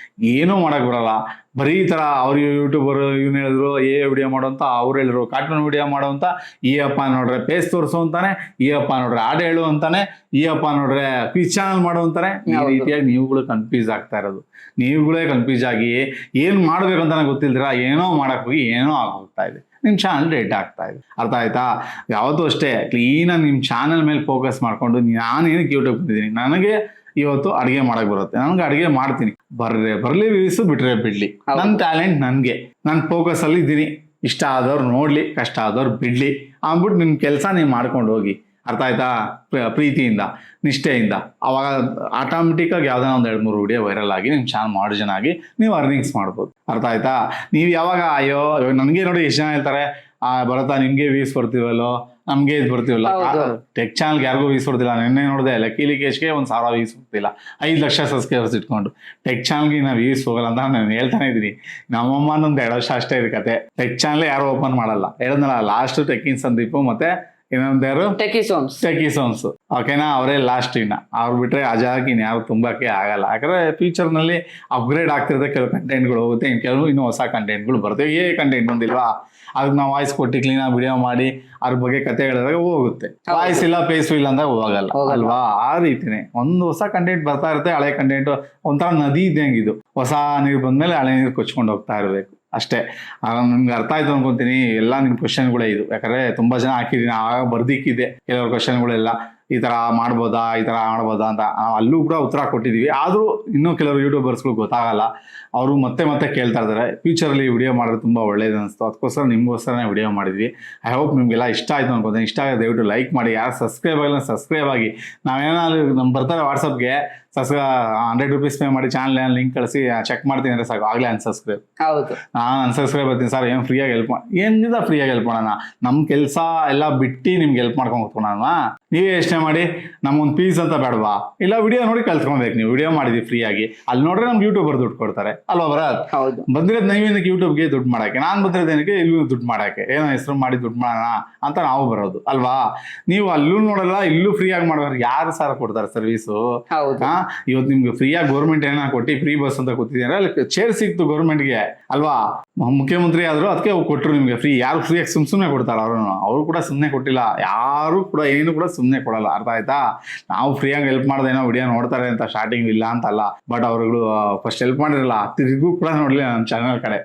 ಏನೂ ಮಾಡಕ್ ಬರಲ್ಲ. ಬರೀ ಈ ತರ ಅವ್ರು ಯೂಟ್ಯೂಬರ್ ಇವ್ನು ಹೇಳಿದ್ರು ವಿಡಿಯೋ ಮಾಡೋ ಅಂತ, ಅವ್ರು ಹೇಳಿದ್ರು ಕಾರ್ಟೂನ್ ವಿಡಿಯೋ ಮಾಡೋ ಅಂತ, ಈ ಅಪ್ಪ ನೋಡ್ರೆ ಪೇಸ್ ತೋರಿಸು ಅಂತಾನೆ, ಈ ಅಪ್ಪ ನೋಡ್ರೆ ಹಾಡು ಹೇಳು ಅಂತಾನೆ, ಈ ಅಪ್ಪ ನೋಡ್ರೆ ಕ್ವಿಜ್ ಚಾನಲ್ ಮಾಡು ಅಂತಾನೆ. ಈ ರೀತಿಯಾಗಿ ನೀವುಗಳು ಕನ್ಫ್ಯೂಸ್ ಆಗ್ತಾ ಇರೋದು. ನೀವುಗಳೇ ಕನ್ಫ್ಯೂಸ್ ಆಗಿ ಏನ್ ಮಾಡ್ಬೇಕಂತಾನೆ ಗೊತ್ತಿಲ್ದಿರಾ ಏನೋ ಮಾಡಕ್ ಹೋಗಿ ಏನೋ ಆಗೋಗ್ತಾ ಇದೆ. ನಿಮ್ ಚಾನಲ್ ರೇಟ್ ಆಗ್ತಾ ಇದೆ. ಅರ್ಥ ಆಯ್ತಾ? ಯಾವತ್ತೂ ಅಷ್ಟೇ ಕ್ಲೀನಾಗಿ ನಿಮ್ ಚಾನಲ್ ಮೇಲೆ ಫೋಕಸ್ ಮಾಡ್ಕೊಂಡು, ನಾನು ಏನಕ್ಕೆ ಯೂಟ್ಯೂಬ್ ಬಂದಿದ್ದೀನಿ, ನನಗೆ ಇವತ್ತು ಅಡಿಗೆ ಮಾಡಕ್ ಬರುತ್ತೆ, ನನ್ಗೆ ಅಡಿಗೆ ಮಾಡ್ತೀನಿ, ಬರ್ಲಿ ವ್ಯೂಸ್ ಬಿಟ್ರೆ ಬಿಡ್ಲಿ, ನನ್ನ ಟ್ಯಾಲೆಂಟ್ ನನ್ಗೆ, ನನ್ನ ಫೋಕಸ್ ಅಲ್ಲಿ ಇದ್ದೀನಿ. ಇಷ್ಟ ಆದವ್ರು ನೋಡ್ಲಿ, ಕಷ್ಟ ಆದವ್ರು ಬಿಡ್ಲಿ ಅಂದ್ಬಿಟ್ಟು ನಿಮ್ ಕೆಲಸ ನೀವು ಮಾಡ್ಕೊಂಡು ಹೋಗಿ. ಅರ್ಥ ಆಯ್ತಾ? ಪ್ರೀತಿಯಿಂದ ನಿಷ್ಠೆಯಿಂದ, ಅವಾಗ ಆಟೋಮೆಟಿಕ್ ಆಗಿ ಯಾವ್ದಾನ ಒಂದ್ 2-3 ವಿಡಿಯೋ ವೈರಲ್ ಆಗಿ ನಿಮ್ ಚಾನಲ್ ಮಾಡೋ ಜನ ಆಗಿ ನೀವು ಅರ್ನಿಂಗ್ಸ್ ಮಾಡ್ಬೋದು. ಅರ್ಥ ಆಯ್ತಾ? ನೀವು ಯಾವಾಗ ಅಯ್ಯೋ ನನಗೆ ನೋಡಿ ಎಷ್ಟು ಜನ ಹೇಳ್ತಾರೆ, ಬರತ್ತಾ ನಿಮ್ಗೆ ವ್ಯೂಸ್ ಬರ್ತೀವಲ್ಲೋ, ನಮ್ಗೆ ಇದು ಬರ್ತೀವಲ್ಲ. ಟೆಕ್ ಚಾನಲ್ಗೆ ಯಾರಿಗೂ ವ್ಯೂಸ್ ಬರ್ತಿಲ್ಲ. ನಿನ್ನೆ ನೋಡಿದೆ ಲಕ್ಕಿ ಲಿಕೇಶ್ಗೆ 1,000 ವ್ಯೂಸ್ ಬರ್ತಿಲ್ಲ, 5 ಲಕ್ಷ ಸಬ್ಸ್ಕ್ರೈಬರ್ಸ್ ಇಟ್ಕೊಂಡು. ಟೆಕ್ ಚಾನಲ್ಗೆ ನಾವು ವ್ಯೂಸ್ ಹೋಗಲ್ಲ ಅಂತ ನಾನು ಹೇಳ್ತಾನೆ ಇದ್ದೀನಿ. ನಮ್ಮಮ್ಮನ ಒಂದು 2 ವರ್ಷ ಅಷ್ಟೇ ಇದೆ ಕತೆ. ಟೆಕ್ ಚಾನಲ್ ಯಾರು ಓಪನ್ ಮಾಡಲ್ಲ. ಹೇಳಿದ್ನಲ್ಲ, ಲಾಸ್ಟ್ ಟೆಕ್ಕಿನ್ ಸಂದೀಪು ಮತ್ತೆ ಇನ್ನೊಂದು ಯಾರು, ಟೆಕಿ ಸೋಮ್ಸ್. ಓಕೆನಾ, ಅವರೇ ಲಾಸ್ಟ್. ಇನ್ನ ಅವ್ರು ಬಿಟ್ರೆ ಅಜಾಕ್ ಇನ್ಯಾರು ತುಂಬಾಕೆ ಆಗಲ್ಲ. ಯಾಕಂದ್ರೆ ಫ್ಯೂಚರ್ ನಲ್ಲಿ ಅಪ್ಗ್ರೇಡ್ ಆಗ್ತಿರುತ್ತೆ, ಕೆಲವು ಕಂಟೆಂಟ್ಗಳು ಹೋಗುತ್ತೆ, ಕೆಲವು ಇನ್ನೂ ಹೊಸ ಕಂಟೆಂಟ್ಗಳು ಬರ್ತವೆ. ಕಂಟೆಂಟ್ ಬಂದಿಲ್ವಾ, ಅದಕ್ಕೆ ನಾವು ವಾಯ್ಸ್ ಕೊಟ್ಟು ಕ್ಲೀನಾಗಿ ವಿಡಿಯೋ ಮಾಡಿ ಅದ್ರ ಬಗ್ಗೆ ಕತೆ ಹೇಳಿದಾಗ ಹೋಗುತ್ತೆ. ವಾಯ್ಸ್ ಇಲ್ಲ ಫೇಸು ಇಲ್ಲ ಅಂದ್ರೆ ಹೋಗಲ್ಲ ಅಲ್ವಾ? ಆ ರೀತಿನೇ ಒಂದು ಹೊಸ ಕಂಟೆಂಟ್ ಬರ್ತಾ ಇರುತ್ತೆ. ಹಳೆ ಕಂಟೆಂಟ್ ಒಂಥರ ನದಿ ಇದ್ದಂಗೆ, ಇದು ಹೊಸ ನೀರು ಬಂದ್ಮೇಲೆ ಹಳೆ ನೀರು ಕೊಚ್ಕೊಂಡು ಹೋಗ್ತಾ ಇರಬೇಕು ಅಷ್ಟೇ. ನಿಮ್ಗೆ ಅರ್ಥ ಆಯ್ತು ಅನ್ಕೊಂತೀನಿ. ಎಲ್ಲ ನಿಮ್ ಕ್ವಶನ್ಗಳೇ ಇದು, ಯಾಕಂದ್ರೆ ತುಂಬಾ ಜನ ಹಾಕಿದೀನಿ, ಆಗ ಬರ್ದಿಕ್ಕಿದೆ ಕೆಲವರು ಕ್ವಶನ್ಗಳೆಲ್ಲ. ಈ ತರ ಮಾಡ್ಬೋದಾ, ಈ ತರ ಮಾಡ್ಬೋದಾ ಅಂತ ಅಲ್ಲೂ ಕೂಡ ಉತ್ತರ ಕೊಟ್ಟಿದೀವಿ. ಆದ್ರೂ ಇನ್ನೂ ಕೆಲವರು ಯೂಟ್ಯೂಬರ್ಸ್ಗಳು ಗೊತ್ತಾಗಲ್ಲ, ಅವರು ಮತ್ತೆ ಕೇಳ್ತಾ ಇದ್ದಾರೆ. ಫ್ಯೂಚರಲ್ಲಿ ವಿಡಿಯೋ ಮಾಡಿದ್ರೆ ತುಂಬಾ ಒಳ್ಳೇದು ಅನಿಸ್ತು, ಅದಕ್ಕೋಸ್ಕರ ನಿಮ್ಗೋಸ್ಕರನೇ ವಿಡಿಯೋ ಮಾಡಿದ್ವಿ. ಐ ಹೋಪ್ ನಿಮ್ಗೆಲ್ಲ ಇಷ್ಟ ಆಯ್ತು ಅನ್ಕೋತೀನಿ. ಇಷ್ಟ ಆಗಿದೆ ದಯವಿಟ್ಟು ಲೈಕ್ ಮಾಡಿ. ಯಾರು ಸಬ್ಸ್ಕ್ರೈಬ್ ಆಗಿಲ್ಲ ಸಬ್ಸ್ಕ್ರೈಬ್ ಆಗಿ. ನಾವೇನಾದ್ರು ನಮ್ಗೆ ಬರ್ತಾರೆ ವಾಟ್ಸಪ್ಗೆ, ₹100 ಪೇ ಮಾಡಿ ಚಾನಲ್ ಲಿಂಕ್ ಕಳಿಸಿ ಚೆಕ್ ಮಾಡ್ತೀನಿ ಅಂದ್ರೆ ಸಾಕು, ಆಗ್ಲೇ ಅನ್ಸಬ್ಸ್ಕ್ರೈಬ್. ನಾನು ಅನ್ಸಬ್ಸ್ಕ್ರೈಬ್ ಬರ್ತೀನಿ ಸರ್, ಏನು ಫ್ರೀಯಾಗಿ ಹೆಲ್ಪ್ ಏನಿಲ್ಲ, ಫ್ರೀಯಾಗಿ ಹೆಲ್ಪ್ ಮಾಡೋಣ. ನಮ್ಮ ಕೆಲಸ ಎಲ್ಲ ಬಿಟ್ಟು ನಿಮ್ಗೆ ಹೆಲ್ಪ್ ಮಾಡ್ಕೊಂಡು ಹೋಗ್ಕೊಳೋಣ. ನೀವೇ ಎಷ್ಟೇ ಮಾಡಿ, ನಮ್ಗೊಂದು ಫೀಸ್ ಅಂತ ಬೇಡವಾ? ಇಲ್ಲ ವಿಡಿಯೋ ನೋಡಿ ಕಲ್ತ್ಕೊಬೇಕು. ನೀವು ವಿಡಿಯೋ ಮಾಡಿದ್ವಿ ಫ್ರೀಯಾಗಿ, ಅಲ್ಲಿ ನೋಡ್ರೆ ನಮ್ಗೆ ಯೂಟ್ಯೂಬರ್ ದುಡ್ಡು ಕೊಡ್ತಾರೆ ಅಲ್ವಾ? ಬಂದಿರೋದು ನೀವೇನಕ್ಕೆ ಯೂಟ್ಯೂಬ್ಗೆ ದುಡ್ಡು ಮಾಡಕ್ಕೆ, ನಾನು ಬಂದಿರೋದೇನಕ್ಕೆ ಇಲ್ಲೂ ದುಡ್ಡು ಮಾಡಕ್ಕೆ, ಏನೋ ಹೆಸರು ಮಾಡಿ ದುಡ್ಡು ಮಾಡೋಣ ಅಂತ ನಾವು ಬರೋದು ಅಲ್ವಾ? ನೀವು ಅಲ್ಲೂ ನೋಡಲ್ಲ, ಇಲ್ಲೂ ಫ್ರೀಯಾಗಿ ಮಾಡೋರು ಯಾರು ಸರ್ ಕೊಡ್ತಾರೆ ಸರ್ವಿಸು? ಇವತ್ತು ನಿಮ್ಗೆ ಫ್ರೀಯಾಗಿ ಗೌರ್ಮೆಂಟ್ ಏನೋ ಕೊಟ್ಟು ಫ್ರೀ ಬಸ್ ಅಂತ ಕೂತಿದ್ದೀರಾ, ಅಲ್ಲಿ ಚೇರ್ ಸಿಕ್ತು ಗೌರ್ಮೆಂಟ್ಗೆ ಅಲ್ವಾ? ಮುಖ್ಯಮಂತ್ರಿ ಆದ್ರು ಅದಕ್ಕೆ ಕೊಟ್ಟರು ನಿಮ್ಗೆ ಫ್ರೀ. ಯಾರು ಫ್ರೀಯಾಗಿ ಸುಮ್ಮನೆ ಕೊಡ್ತಾರ? ಅವರು ಕೂಡ ಸುಮ್ಮನೆ ಕೊಟ್ಟಿಲ್ಲ. ಯಾರು ಕೂಡ ಏನು ಕೂಡ ಸುಮ್ಮನೆ ಕೊಡಲ್ಲ. ಅರ್ಥ ಆಯ್ತಾ? ನಾವು ಫ್ರೀಯಾಗಿ ಹೆಲ್ಪ್ ಮಾಡ್ದೇನೋ ವಿಡಿಯೋ ನೋಡ್ತಾರೆ ಅಂತ ಸ್ಟಾರ್ಟಿಂಗ್ ಇಲ್ಲ ಅಂತಲ್ಲ, ಬಟ್ ಅವ್ರುಗಳು ಫಸ್ಟ್ ಹೆಲ್ಪ್ ಮಾಡಿರಲ್ಲ, ತಿರುಗೂ ಕೂಡ ನೋಡ್ಲಿಲ್ಲ ನಮ್ಮ ಚಾನಲ್ ಕಡೆ,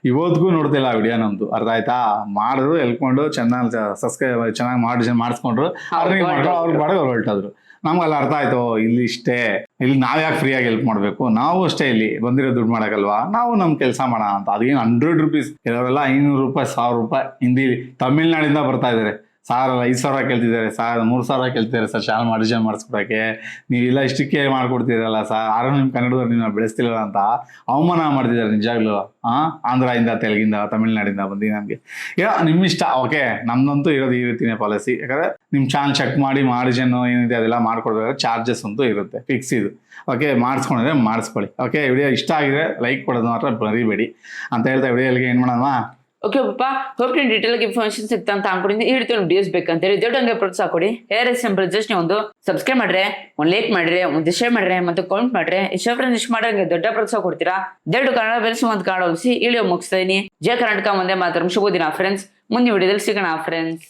ಇವತ್ತಿಗೂ ನೋಡ್ತಿಲ್ಲ ವಿಡಿಯೋ ನಮ್ದು. ಅರ್ಥ ಆಯ್ತಾ? ಮಾಡಿದ್ರು ಹೆಲ್ಪ್ ಕೊಂಡು ಚಾನಲ್ ಸಬ್ಸ್ಕ್ರೈಬ್ ಚೆನ್ನಾಗಿ ಮಾಡಿಸ್ಕೊಂಡ್ರು, ಅರ್ನಿಂಗ್ ಮಾಡ್ಕೊಂಡು ಅವ್ರಿಗೆ ಮಾಡಿ ಅವ್ರು ಹೊರಟಾದ್ರು. ನಮ್ಗೆಲ್ಲ ಅರ್ಥ ಆಯ್ತು, ಇಲ್ಲಿ ಇಷ್ಟೇ, ಇಲ್ಲಿ ನಾವ್ ಯಾಕೆ ಫ್ರೀಯಾಗಿ ಹೆಲ್ಪ್ ಮಾಡ್ಬೇಕು, ನಾವು ಅಷ್ಟೇ ಇಲ್ಲಿ ಬಂದಿರೋ ದುಡ್ಡು ಮಾಡಕ್ಕಲ್ವಾ, ನಾವು ನಮ್ ಕೆಲಸ ಮಾಡೋಣ ಅಂತ. ಅದೇನು ₹100, ಕೆಲವರೆಲ್ಲ ₹500, ₹1000 ಹಿಂದಿ ತಮಿಳ್ನಾಡಿಂದ ಬರ್ತಾ ಇದಾರೆ 5,000 ಕೇಳ್ತಿದ್ದಾರೆ, 3,000 ಕೇಳ್ತಿದ್ದಾರೆ ಸರ್ ಚಾನಲ್ ಮಾಡಿಷನ್ ಮಾಡಿಸ್ಕೊಡಕ್ಕೆ. ನೀವೆಲ್ಲ ಇಷ್ಟಕ್ಕೆ ಮಾಡ್ಕೊಡ್ತಿರಲ್ಲ ಸರ್, ಆದ್ರೂ ನಿಮ್ಮ ಕನ್ನಡದವ್ರು ನೀವು ಬೆಳೆಸ್ತಿಲ್ಲ ಅಂತ ಅವಮಾನ ಮಾಡ್ತಿದ್ದಾರೆ ನಿಜಾಗ್ಲೂ. ಆಂಧ್ರದಿಂದ, ತೆಲುಗಿಂದ, ತಮಿಳ್ನಾಡಿಂದ ಬಂದು ನಮಗೆ ನಿಮ್ಮ ಇಷ್ಟ. ಓಕೆ, ನಮ್ದಂತೂ ಇರೋದು ಈ ರೀತಿನೇ ಪಾಲಿಸಿ. ಯಾಕಂದ್ರೆ ನಿಮ್ಮ ಚಾನಲ್ ಚೆಕ್ ಮಾಡಿ ಮಾಡಿಷನ್ ಏನಿದೆ ಅದೆಲ್ಲ ಮಾಡ್ಕೊಡ್ಬೇಕಾದ್ರೆ ಚಾರ್ಜಸ್ ಅಂತೂ ಇರುತ್ತೆ, ಫಿಕ್ಸ್ ಇದು. ಓಕೆ, ಮಾಡಿಸ್ಕೊಂಡಿದ್ರೆ ಮಾಡಿಸ್ಕೊಳ್ಳಿ. ಓಕೆ, ವಿಡಿಯೋ ಇಷ್ಟ ಆಗಿದೆ ಲೈಕ್ ಕೊಡೋದು ಮಾತ್ರ ಮರಿಬೇಡಿ ಅಂತ ಹೇಳ್ತಾ ವಿಡಿಯೋಗೆ ಏನು ಮಾಡೋಣ. ಓಕೆ ಪಪ್ಪ, ಹೋಪ್ ನೀವು ಡೀಟೇಲ್ ಇನ್ಫಾರ್ಮೇಶನ್ ಸಿಗ್ತಾ ಅಂತ ಅನ್ಕೊಂಡಿದ್ದೆ. ಈ ರೀತಿ ಒಂದು ವಿಡಿಯೋಸ್ ಬೇಕಂತೇಳಿ ದೊಡ್ಡಂಗೆ ಪ್ರೋತ್ಸಾಹ ಕೊಡಿ. ಹೇರ್ ಸಿಂಪಲ್ ಜಸ್ಟ್ ನೀವು ಒಂದು ಸಬ್ಸ್ಕ್ರೈಬ್ ಮಾಡ್ರೆ, ಒಂದು ಲೈಕ್ ಮಾಡ್ರಿ, ಒಂದು ಶೇರ್ ಮಾಡ್ರಿ, ಮತ್ತೆ ಕಾಮೆಂಟ್ ಮಾಡ್ರಿ. ಇಷ್ಟ ಫ್ರೆಂಡ್ಸ್ ಇಷ್ಟ ಮಾಡ್ರೆ ದೊಡ್ಡ ಪ್ರೋತ್ಸಾಹ ಕೊಡ್ತೀರಾ. ದೊಡ್ಡ ಕನ್ನಡ ಬೆಳೆಸಿ ಒಂದು ಕಾಣಿಸಿ ವಿಡಿಯೋ ಮುಗಿಸ್ತಾ ಇದೀನಿ. ಜಯ ಕರ್ನಾಟಕ ಮುಂದೆ ಮಾತ್ರ ಶುಭ ದಿನ ಫ್ರೆಂಡ್ಸ್. ಮುಂದಿನ ವಿಡಿಯೋದಲ್ಲಿ ಸಿಗೋಣ ಫ್ರೆಂಡ್ಸ್.